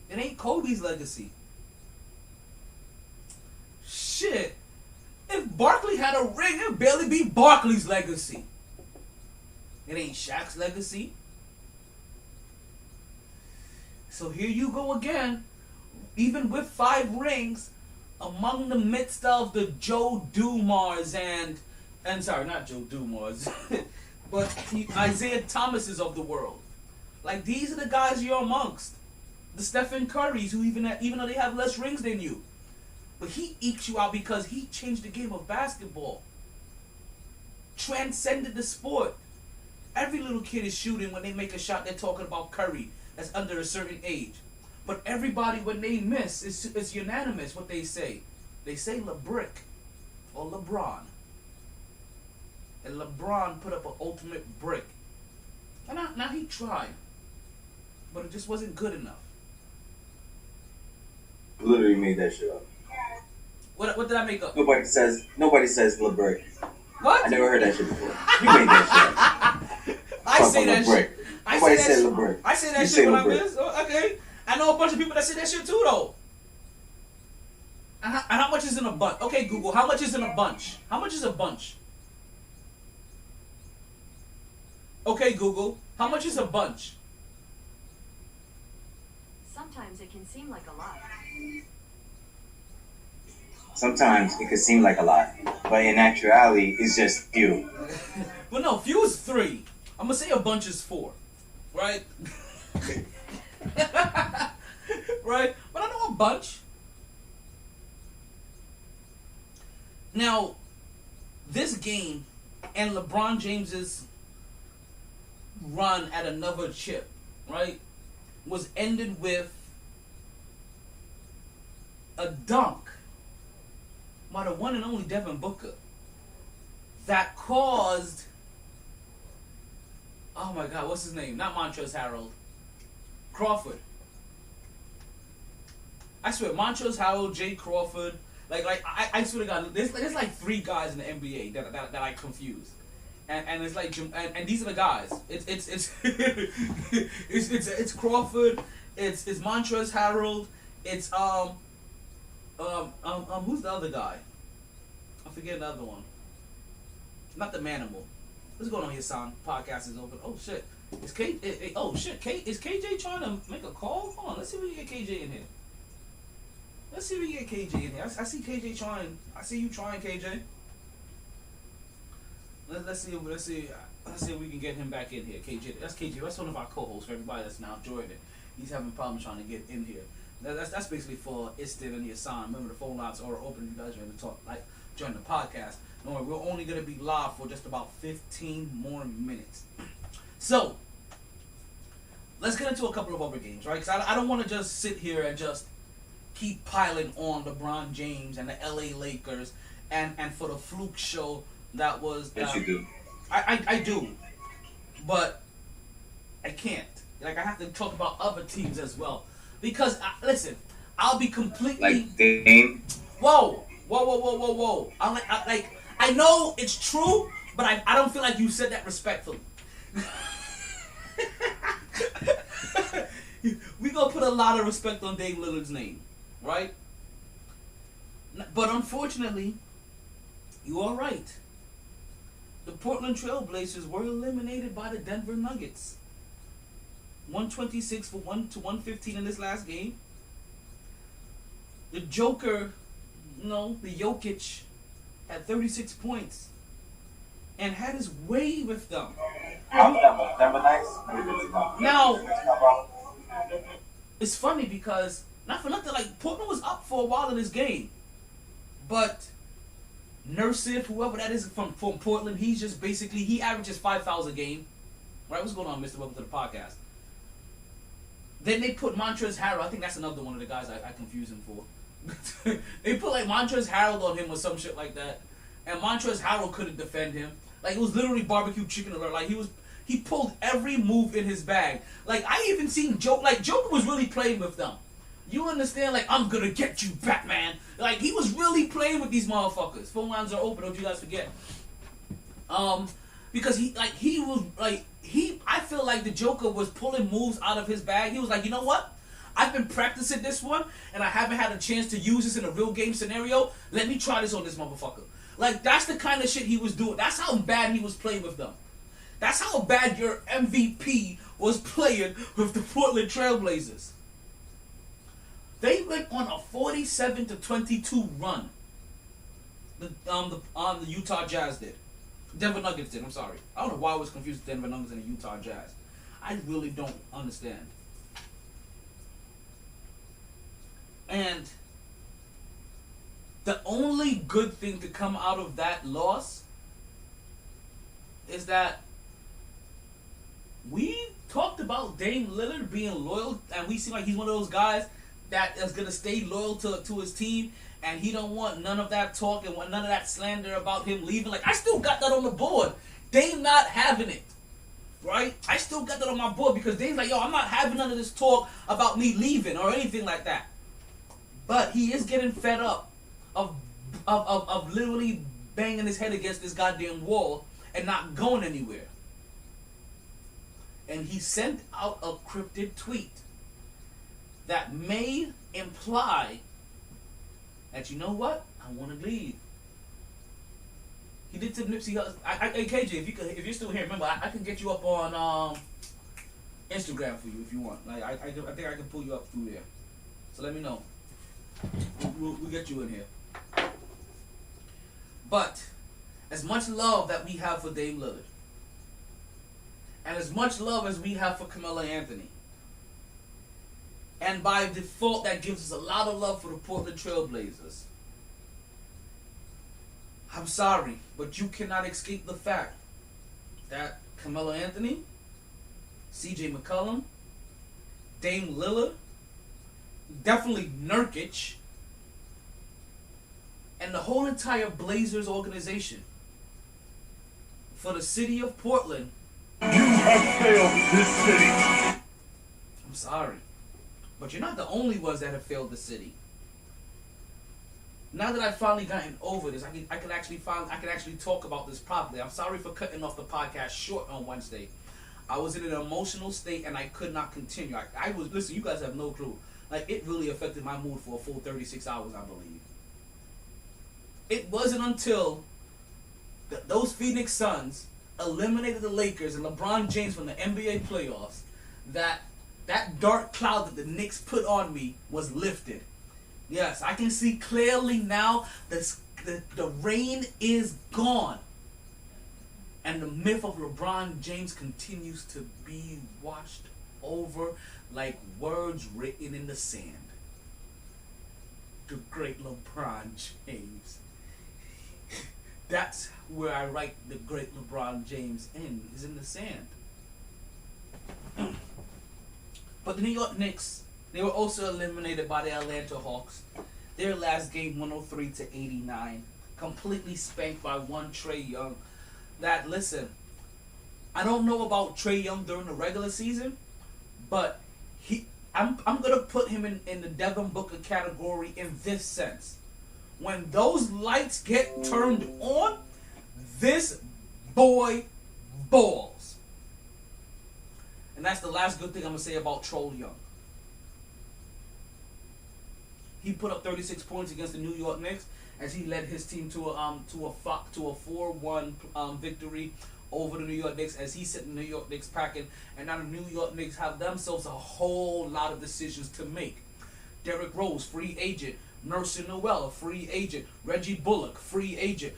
It ain't Kobe's legacy. Shit. If Barkley had a ring, it'd barely be Barkley's legacy. It ain't Shaq's legacy. So here you go again. Even with 5 rings, among the midst of the Joe Dumars and sorry, not Joe Dumars, but the Isaiah Thomases of the world. Like, these are the guys you're amongst. The Stephen Currys, who even though they have less rings than you. But he ekes you out because he changed the game of basketball. Transcended the sport. Every little kid is shooting when they make a shot, they're talking about Curry that's under a certain age. But everybody, when they miss, it's unanimous what they say. They say LeBrick or LeBron. And LeBron put up an ultimate brick. And now he tried. But it just wasn't good enough. Literally made that shit up. What did I make up? Nobody says LeBrick. What? I never heard that shit before. You made that shit up. I say that shit. Nobody said LeBrick. I say that You shit say when I LeBrick. miss. Oh, okay. I know a bunch of people that say that shit too, though. And how much is in a bunch? Okay, Google, how much is in a bunch? How much is a bunch? Okay, Google, how much is a bunch? Sometimes it can seem like a lot. Sometimes it could seem like a lot, but in actuality, it's just few. Well, no, few is 3. I'm gonna say a bunch is 4, right? Right? But I know a bunch. Now, this game and LeBron James's run at another chip, right, was ended with a dunk by the one and only Devin Booker that caused, oh my God, what's his name? Not Montrezl Harrell. Crawford. I swear, Montrezl Harrell, Jay Crawford, I swear to God, there's like 3 guys in the NBA that I confused. and it's like and these are the guys. It's Crawford. It's Montrezl Harrell. It's who's the other guy? I forget the other one. Not the Manimal. What's going on here, son? Podcast is open. Oh shit. Is KJ trying to make a call? Hold on, let's see if we can get KJ in here. I see KJ trying. I see you trying, KJ. Let's see if we can get him back in here. KJ, that's KJ. That's one of our co-hosts. For everybody that's now joining it, he's having problems trying to get in here. That's basically for Istin and Yasan. Remember, the phone lines are open. You guys are going to talk, like, join the podcast. Don't worry, we're only going to be live for just about 15 more minutes. So, let's get into a couple of other games, right? Because I don't want to just sit here and just keep piling on LeBron James and the LA Lakers and for the fluke show that was... Yes, you do. I do. But I can't. Like, I have to talk about other teams as well. Because, listen, I'll be completely... Like Dame? Whoa. I know it's true, but I don't feel like you said that respectfully. We gonna put a lot of respect on Dame Lillard's name, right? But unfortunately, you are right. The Portland Trail Blazers were eliminated by the Denver Nuggets. 126 to 115 in this last game. The Joker, the Jokic, had 36 points and had his way with them. Denver nice. Now, it's funny because, not for nothing, like, Portland was up for a while in this game. But Nursif, whoever that is from Portland, he's just basically, he averages 5 fouls a game. Right? What's going on, Mr. Welcome to the podcast. Then they put Montrezl Harrell. I think that's another one of the guys I confuse him for. They put like Montrezl Harrell on him or some shit like that. And Montrezl Harrell couldn't defend him. Like, it was literally barbecue chicken alert. Like, he pulled every move in his bag. Like, I even seen Joker was really playing with them. You understand? Like, I'm gonna get you, Batman. Like, he was really playing with these motherfuckers. Phone lines are open, don't you guys forget. Because I feel like the Joker was pulling moves out of his bag. He was like, you know what? I've been practicing this one, and I haven't had a chance to use this in a real game scenario. Let me try this on this motherfucker. Like, that's the kind of shit he was doing. That's how bad he was playing with them. That's how bad your MVP was playing with the Portland Trail Blazers. They went on a 47-22 run. The Utah Jazz did. Denver Nuggets did, I'm sorry. I don't know why I was confused with Denver Nuggets and the Utah Jazz. I really don't understand. And the only good thing to come out of that loss is that we talked about Dame Lillard being loyal, and we seem like he's one of those guys that is going to stay loyal to his team, and he don't want none of that talk and want none of that slander about him leaving. Like, I still got that on the board. Dame not having it, right? I still got that on my board because Dame's like, yo, I'm not having none of this talk about me leaving or anything like that. But he is getting fed up of literally banging his head against this goddamn wall and not going anywhere. And he sent out a cryptic tweet that may imply that, you know what, I want to leave. He did to Nipsey Hussle. Hey KJ, if you're still here, remember I can get you up on Instagram for you if you want. Like I think I can pull you up through there. So let me know. We'll get you in here. But as much love that we have for Dame Lillard, and as much love as we have for Carmelo Anthony, and by default that gives us a lot of love for the Portland Trail Blazers, I'm sorry, but you cannot escape the fact that Carmelo Anthony, CJ McCollum, Dame Lillard, definitely Nurkic, and the whole entire Blazers organization for the city of Portland. You have failed this city. I'm sorry, but you're not the only ones that have failed the city. now that I've finally gotten over this, I can actually talk about this properly. I'm sorry for cutting off the podcast short on Wednesday. I was in an emotional state and I could not continue. I was, listen, you guys have no clue. Like, it really affected my mood for a full 36 hours, I believe. It wasn't until those Phoenix Suns eliminated the Lakers and LeBron James from the NBA playoffs that dark cloud that the Knicks put on me was lifted. Yes, I can see clearly now the rain is gone. And the myth of LeBron James continues to be washed over like words written in the sand. The great LeBron James. That's where I write the great LeBron James in, is in the sand. But the New York Knicks, they were also eliminated by the Atlanta Hawks. Their last game, 103-89. Completely spanked by one Trae Young. That, listen, I don't know about Trae Young during the regular season, but I'm going to put him in the Devin Booker category in this sense. When those lights get turned on, this boy balls. And that's the last good thing I'm going to say about Trae Young. He put up 36 points against the New York Knicks as he led his team to a 4-1 victory over the New York Knicks, as he sent the New York Knicks packing. And now the New York Knicks have themselves a whole lot of decisions to make. Derrick Rose, free agent. Nerlens Noel, free agent. Reggie Bullock, free agent.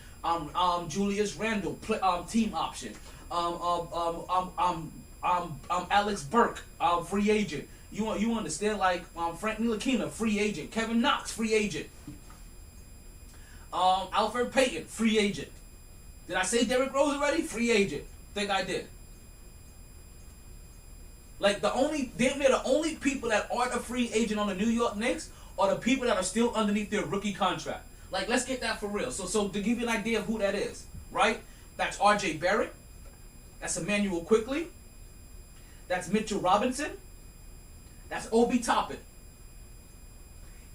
Julius Randle, team option. Alex Burke, free agent. You understand? Like Frank Ntilikina, free agent. Kevin Knox, free agent. Alfred Payton, free agent. Did I say Derrick Rose already? Free agent. Think I did. Like the only people that aren't a free agent on the New York Knicks are the people that are still underneath their rookie contract. Like, let's get that for real. So to give you an idea of who that is, right? That's R.J. Barrett. That's Emmanuel Quickley. That's Mitchell Robinson. That's Obi Toppin.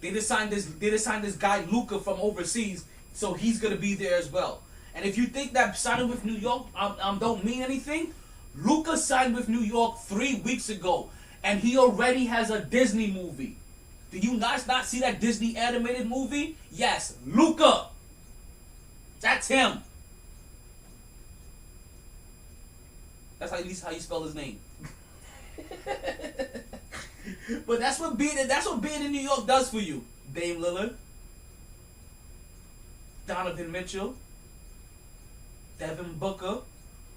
They just signed this guy Luka from overseas, so he's gonna be there as well. And if you think that signing with New York don't mean anything, Luka signed with New York 3 weeks ago, and he already has a Disney movie. Do you guys not see that Disney animated movie? Yes, Luka. That's him. That's at least how you spell his name. But that's what being in New York does for you. Dame Lillard, Donovan Mitchell, Devin Booker,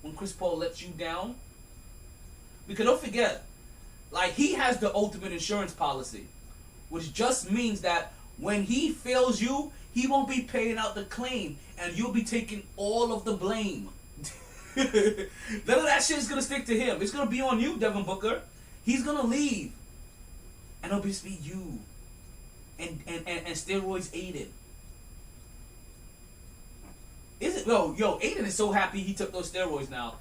when Chris Paul lets you down. Because don't forget, like, he has the ultimate insurance policy, which just means that when he fails you, he won't be paying out the claim, and you'll be taking all of the blame. None of that shit is gonna stick to him. It's gonna be on you, Devin Booker. He's gonna leave, and it'll just be you, and steroids Aiden. Is it? Yo, Aiden is so happy he took those steroids now,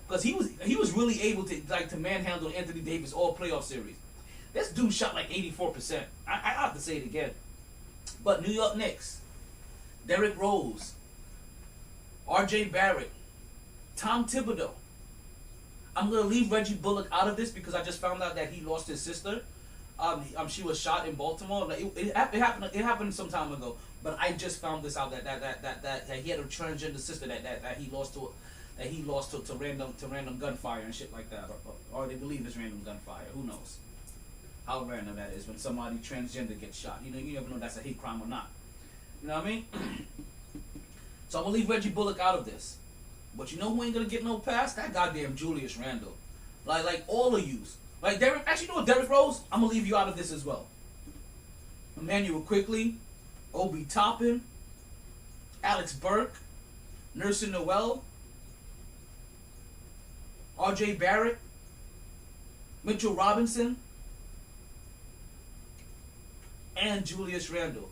because he was really able to manhandle Anthony Davis all playoff series. This dude shot like 84%. I have to say it again. But New York Knicks, Derrick Rose, R.J. Barrett, Tom Thibodeau. I'm going to leave Reggie Bullock out of this because I just found out that he lost his sister. She was shot in Baltimore. It happened some time ago. But I just found this out that he had a transgender sister that he lost to random gunfire and shit like that. Or they believe it's random gunfire. Who knows how random that is when somebody transgender gets shot. You never know if that's a hate crime or not. You know what I mean? So I'm going to leave Reggie Bullock out of this. But you know who ain't going to get no pass? That goddamn Julius Randle. Like all of yous. Like Derrick, actually, you know what, Derrick Rose? I'm going to leave you out of this as well. Emmanuel Quickley, Obi Toppin, Alex Burke, Nerlens Noel, R.J. Barrett, Mitchell Robinson, and Julius Randle.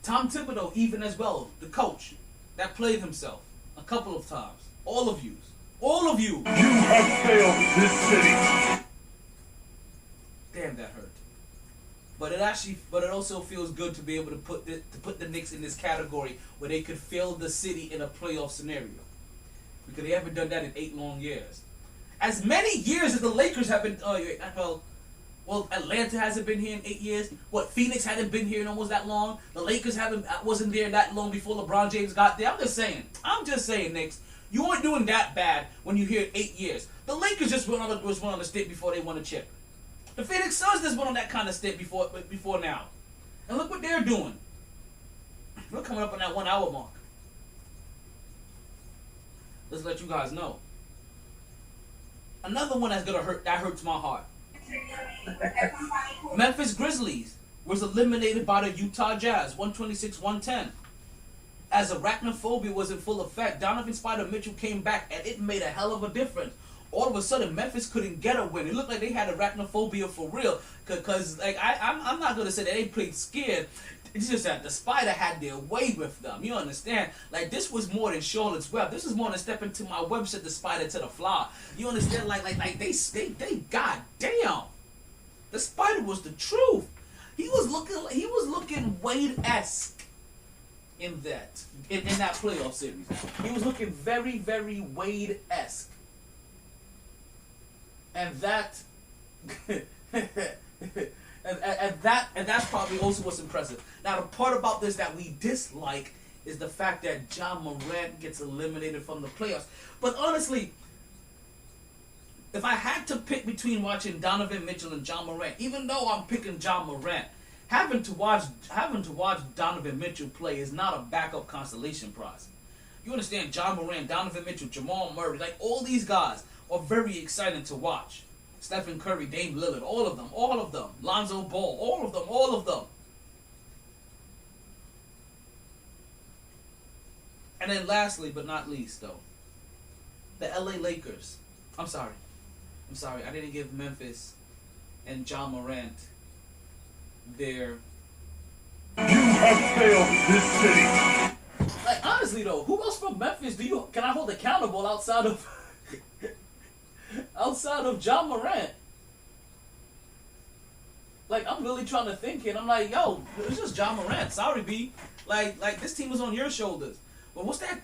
Tom Thibodeau even as well, the coach that played himself a couple of times. All of you. You have failed this city. Damn, that hurt. But it but it also feels good to be able to put the Knicks in this category where they could fill the city in a playoff scenario, because they haven't done that in 8 long years. As many years as the Lakers have been, well, Atlanta hasn't been here in 8 years. Phoenix hadn't been here in almost that long. The Lakers wasn't there that long before LeBron James got there. I'm just saying, Knicks, you weren't doing that bad when you hear 8 years. The Lakers just went on a stint before they won a chip. The Phoenix Suns just went on that kind of stint before now. And look what they're doing. We're coming up on that 1 hour mark. Let's let you guys know. Another one that hurts my heart. Memphis Grizzlies was eliminated by the Utah Jazz, 126-110. As arachnophobia was in full effect, Donovan Spider Mitchell came back, and it made a hell of a difference. All of a sudden, Memphis couldn't get a win. It looked like they had arachnophobia for real. Because, I'm not going to say that they played scared. It's just that the Spider had their way with them. You understand? Like, this was more than Charlotte's Web. This is more than stepping to my web, said the Spider to the flower. You understand? Like they goddamn. The Spider was the truth. He was looking Wade-esque in that playoff series. He was looking very, very Wade-esque. And that and that's probably also what's impressive. Now, the part about this that we dislike is the fact that John Morant gets eliminated from the playoffs. But honestly, if I had to pick between watching Donovan Mitchell and John Morant, even though I'm picking John Morant, having to watch Donovan Mitchell play is not a backup consolation prize. You understand? John Morant, Donovan Mitchell, Jamal Murray, like all these guys are very exciting to watch. Stephen Curry, Dame Lillard, all of them. Lonzo Ball, all of them. And then lastly, but not least, though, the LA Lakers. I'm sorry. I didn't give Memphis and John Morant their... You have failed this city. Like, honestly, though, who else from Memphis can I hold accountable outside of John Morant? Like, I'm really trying to think, and I'm like, yo, it's just John Morant. Sorry, B. Like this team was on your shoulders. But what's that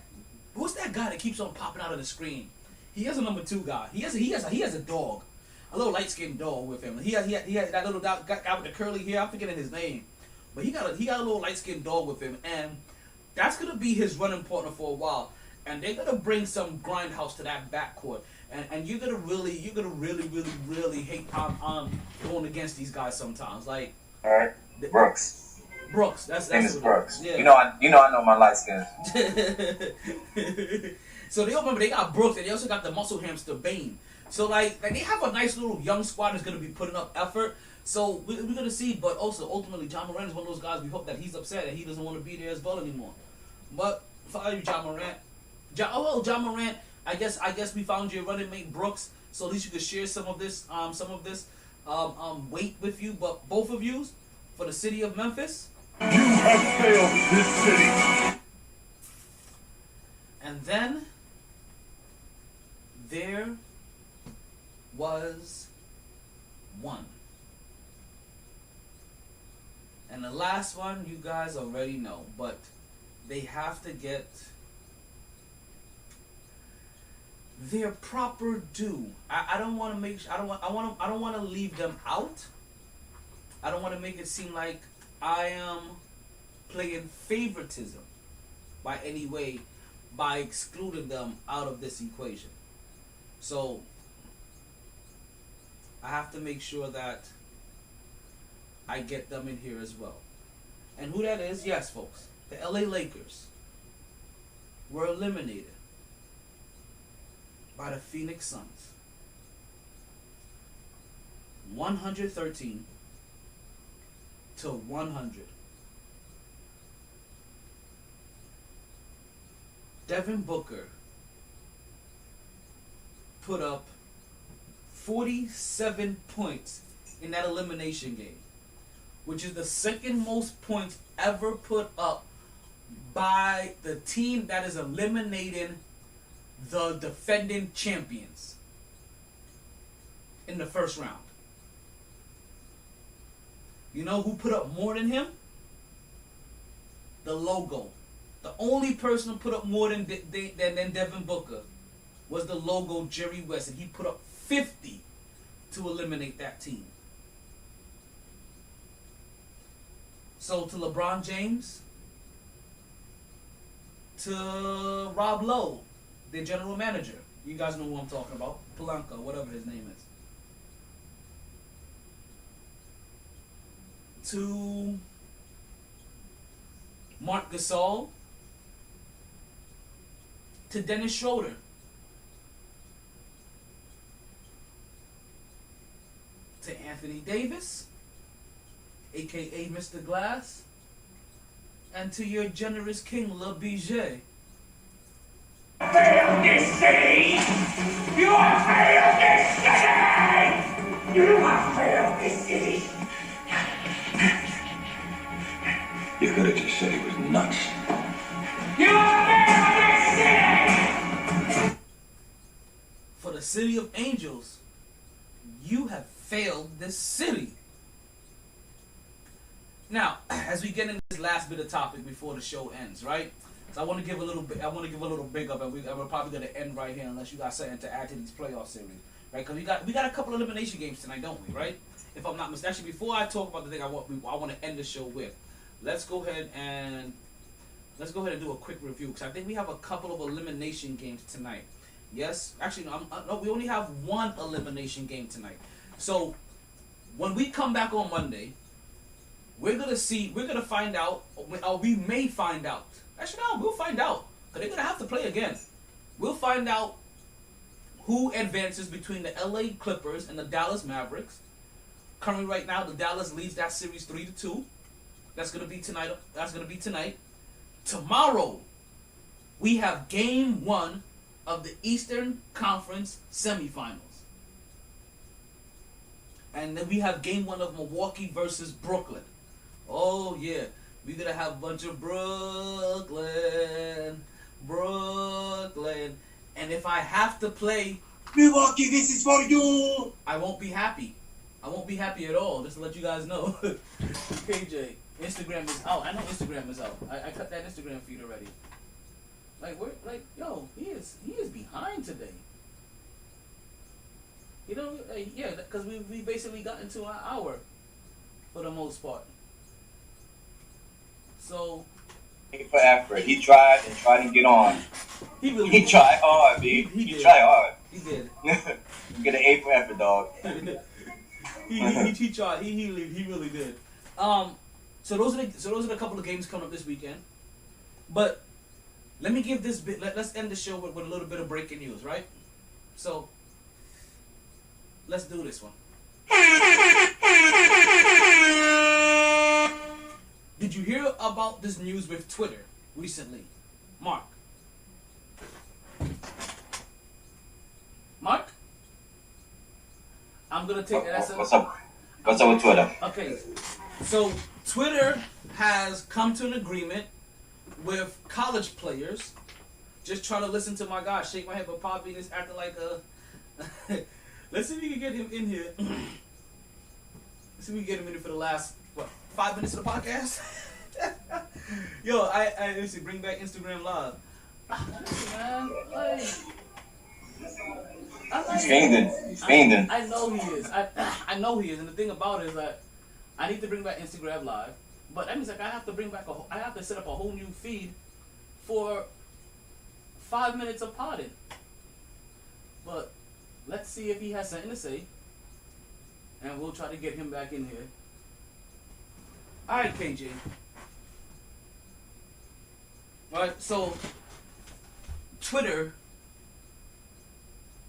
guy that keeps on popping out of the screen? He has a number 2 guy. He has a dog, a little light skinned dog with him. He has that little guy with the curly hair. I'm forgetting his name, but he got a little light skinned dog with him, and that's gonna be his running partner for a while. And they're gonna bring some grindhouse to that backcourt. And you're gonna really hate going against these guys sometimes. Like, All right, Brooks. That's Name is Brooks. Yeah. You know I know my light skin. So they got Brooks, and they also got the muscle hamster Bane. So like they have a nice little young squad that's gonna be putting up effort. So we're gonna see, but also ultimately John Morant is one of those guys. We hope that he's upset that he doesn't want to be there as well anymore. But follow you, John Morant. John Morant. I guess we found your running mate Brooks, so at least you could share some of this weight with you. But both of you, for the city of Memphis, You have failed this city. and then there was one, and the last one you guys already know, but they have to get their proper due. I don't want to leave them out. I don't want to make it seem like I am playing favoritism by any way by excluding them out of this equation. So I have to make sure that I get them in here as well. And who that is, yes folks, the LA Lakers were eliminated by the Phoenix Suns, 113 to 100. Devin Booker put up 47 points in that elimination game, which is the second most points ever put up by the team that is eliminating the defending champions in the first round. You know who put up more than him? The logo. The only person who put up more than Devin Booker was the logo Jerry West, and he put up 50 to eliminate that team. So to LeBron James, to Rob Lowe, their general manager. You guys know who I'm talking about. Polanco, whatever his name is. To Mark Gasol, to Dennis Schroeder, to Anthony Davis, aka Mr. Glass, and to your generous king, Le Bijay. Failed this city! You have failed this city! You have failed this city! You could have just said he was nuts. You have failed this city! For the city of angels, you have failed this city. Now, as we get into this last bit of topic before the show ends, right? So I want to give a little bit. I want to give a little big up, and we're probably going to end right here unless you got something to add to this playoff series, right? Because we got a couple of elimination games tonight, don't we? Right? If I'm not mistaken, actually, before I talk about the thing I want to end the show with, let's go ahead and do a quick review because I think we have a couple of elimination games tonight. Yes, actually, no, we only have one elimination game tonight. So when we come back on Monday, we're gonna find out, or we may find out. Actually, no, we'll find out. Because they're going to have to play again. We'll find out who advances between the LA Clippers and the Dallas Mavericks. Currently, right now, the Dallas leads that series 3-2. That's going to be tonight. Tomorrow, we have Game 1 of the Eastern Conference semifinals. And then we have Game 1 of Milwaukee versus Brooklyn. Oh, yeah. We're going to have a bunch of Brooklyn. And if I have to play Milwaukee, this is for you! I won't be happy. I won't be happy at all, just to let you guys know. KJ, Instagram is out. I know Instagram is out. I cut that Instagram feed already. He is behind today. You know, yeah, because we basically got into an hour for the most part. So, For effort. He tried to get on. He tried hard, B. He tried hard. He did. Get an A for effort, dog. he tried. He really did. So those are the couple of games coming up this weekend. But let me give this bit. Let's end the show with a little bit of breaking news, right? So let's do this one. Did you hear about this news with Twitter recently, Mark? Mark? I'm gonna take that. What's up? What's up with Twitter? Okay, so Twitter has come to an agreement with college players. Just trying to listen to my guy shake my head, but Poppy is acting like a. Let's see if we can get him in here. Let's see if we can get him in here for the last 5 minutes of the podcast. Yo, I let's see, bring back Instagram Live. Man, He's fiending. I know he is. I know he is. And the thing about it is that I need to bring back Instagram Live, but that means like I have to set up a whole new feed for 5 minutes of potting. But let's see if he has something to say, and we'll try to get him back in here. All right, KJ. All right, so Twitter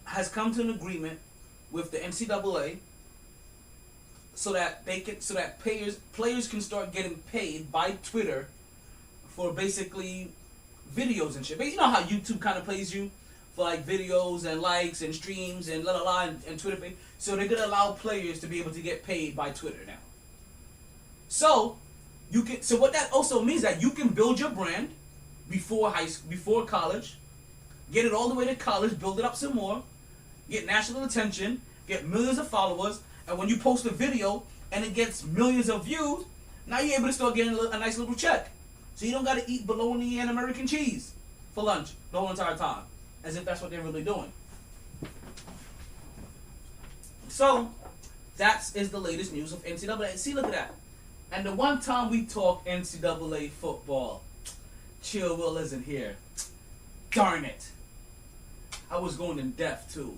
has come to an agreement with the NCAA so that players can start getting paid by Twitter for basically videos and shit. But you know how YouTube kind of pays you for like videos and likes and streams and and Twitter pay. So they're gonna allow players to be able to get paid by Twitter now. So what that also means that you can build your brand before college, get it all the way to college, build it up some more, get national attention, get millions of followers, and when you post a video, and it gets millions of views, now you're able to start getting a nice little check. So you don't got to eat bologna and American cheese for lunch the whole entire time, as if that's what they're really doing. So that is the latest news of NCAA. See, look at that. And the one time we talk NCAA football, Chill Will isn't here. Darn it. I was going in depth too.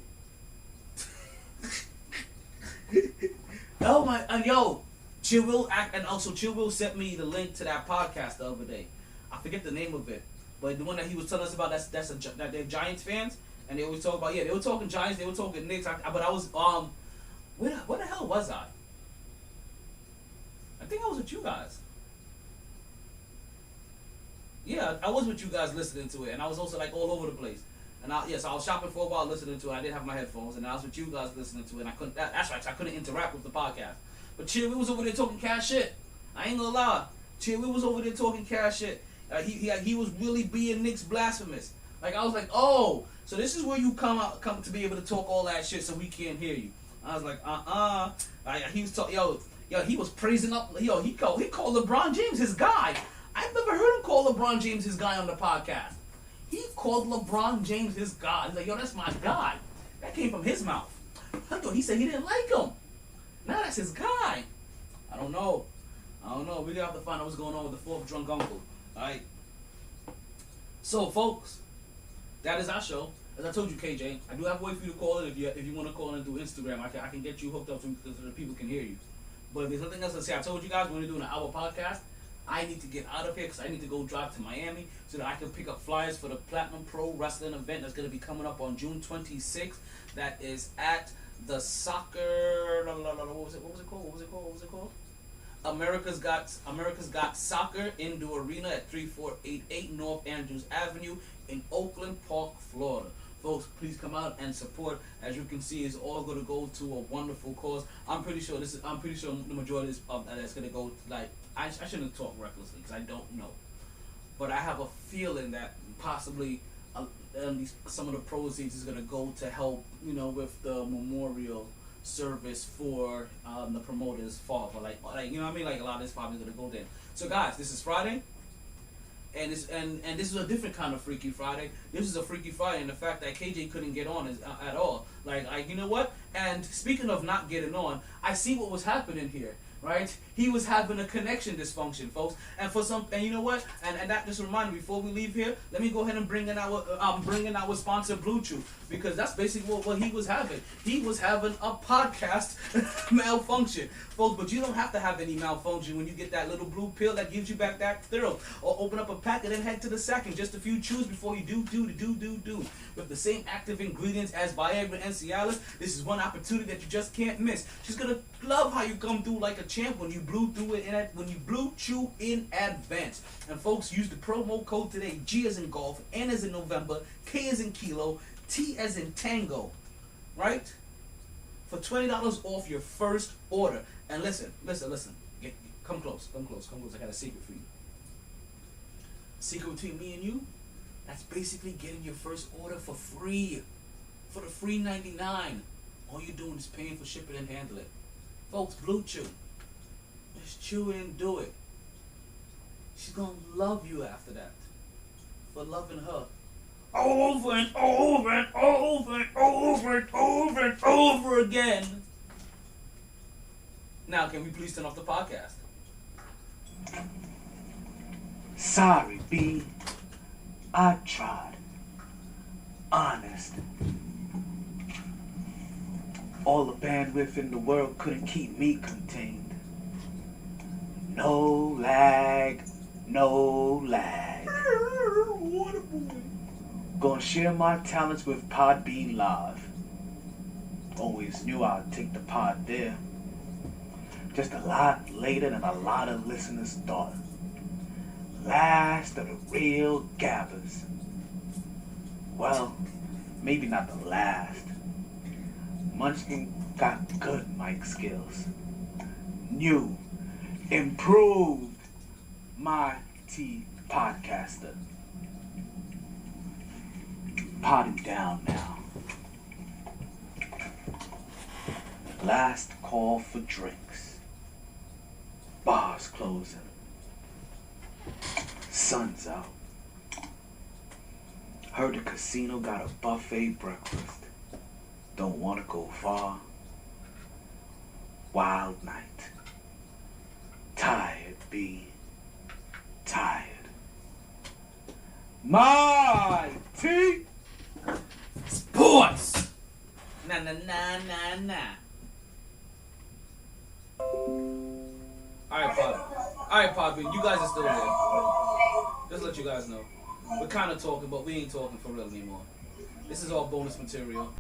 Oh my, and yo, Chill Will, and also Chill Will sent me the link to that podcast the other day. I forget the name of it, but the one that he was telling us about, that they're Giants fans, and they always talk about, they were talking Giants, they were talking Knicks, but I was, where the hell was I? I think I was with you guys. Yeah, I was with you guys listening to it, and I was also like all over the place. And so I was shopping for a while listening to it. I didn't have my headphones, and I was with you guys listening to it. And I couldn't. That's right. I couldn't interact with the podcast. But Chill, we was over there talking cash shit. I ain't gonna lie. Chill, we was over there talking cash shit. He was really being Knicks blasphemous. Like I was like, oh, so this is where you come to be able to talk all that shit, so we can't hear you. I was like, He was talking, yo, he was praising up. He called LeBron James his guy. I've never heard him call LeBron James his guy on the podcast. He called LeBron James his guy. He's like, yo, that's my guy. That came from his mouth. I thought he said he didn't like him. Now that's his guy. I don't know. We're going to have to find out what's going on with the fourth drunk uncle. Alright? So, folks, that is our show. As I told you, KJ, I do have a way for you to call it. If you want to call in through Instagram, I can get you hooked up so that people can hear you. But if there's nothing else to say, I told you guys we're going to do an hour podcast. I need to get out of here because I need to go drive to Miami so that I can pick up flyers for the Platinum Pro Wrestling event that's going to be coming up on June 26th. That is at the soccer. What was it called? America's Got Soccer Indoor Arena at 3488 North Andrews Avenue in Oakland Park, Florida. Folks, please come out and support. As you can see, it's all going to go to a wonderful cause. I'm pretty sure the majority of that is going to go to, like, I shouldn't talk recklessly because I don't know, but I have a feeling that possibly some of the proceeds is going to go to help, with the memorial service for the promoter's father. Like you know what I mean? Like a lot of this probably going to go there. So guys, this is Friday. And this is a different kind of Freaky Friday. This is a Freaky Friday in the fact that KJ couldn't get on at all. Like you know what? And speaking of not getting on, I see what was happening here. Right? He was having a connection dysfunction, folks. And you know what? And that just reminded me, before we leave here, let me go ahead and bring in our sponsor, Blue Chew, because that's basically what he was having. He was having a podcast malfunction, folks. But you don't have to have any malfunction when you get that little blue pill that gives you back that thrill, or open up a pack and then head to the sack in just a few chews before you do. With the same active ingredients as Viagra and Cialis, this is one opportunity that you just can't miss. She's gonna love how you come through like a champ when you Blue Chew in advance. And folks, use the promo code today: G as in golf, N as in November, K as in kilo, T as in tango, right? For $20 off your first order. And listen. Come close. I got a secret for you. Secret between me and you, that's basically getting your first order for free. For the free $99. All you're doing is paying for shipping and handling. Folks, Blue Chew. Just chew it and do it. She's gonna love you after that. For loving her. Over and over and over and over and over and over again. Now, can we please turn off the podcast? Sorry, B. I tried. Honest. All the bandwidth in the world couldn't keep me contained. No lag. Gonna share my talents with Podbean Live. Always knew I'd take the pod there. Just a lot later than a lot of listeners thought. Last of the real gabbers. Well, maybe not the last. Munchkin got good mic skills. New, improved MyT Podcaster. Potting down now. Last call for drinks. Bars closing. Sun's out. Heard the casino got a buffet breakfast. Don't wanna go far. Wild night. Tired, B. Tired. MyT Sports. Na na na na na. Alright, Poppy, you guys are still there. Just let you guys know. We're kind of talking, but we ain't talking for real anymore. This is all bonus material.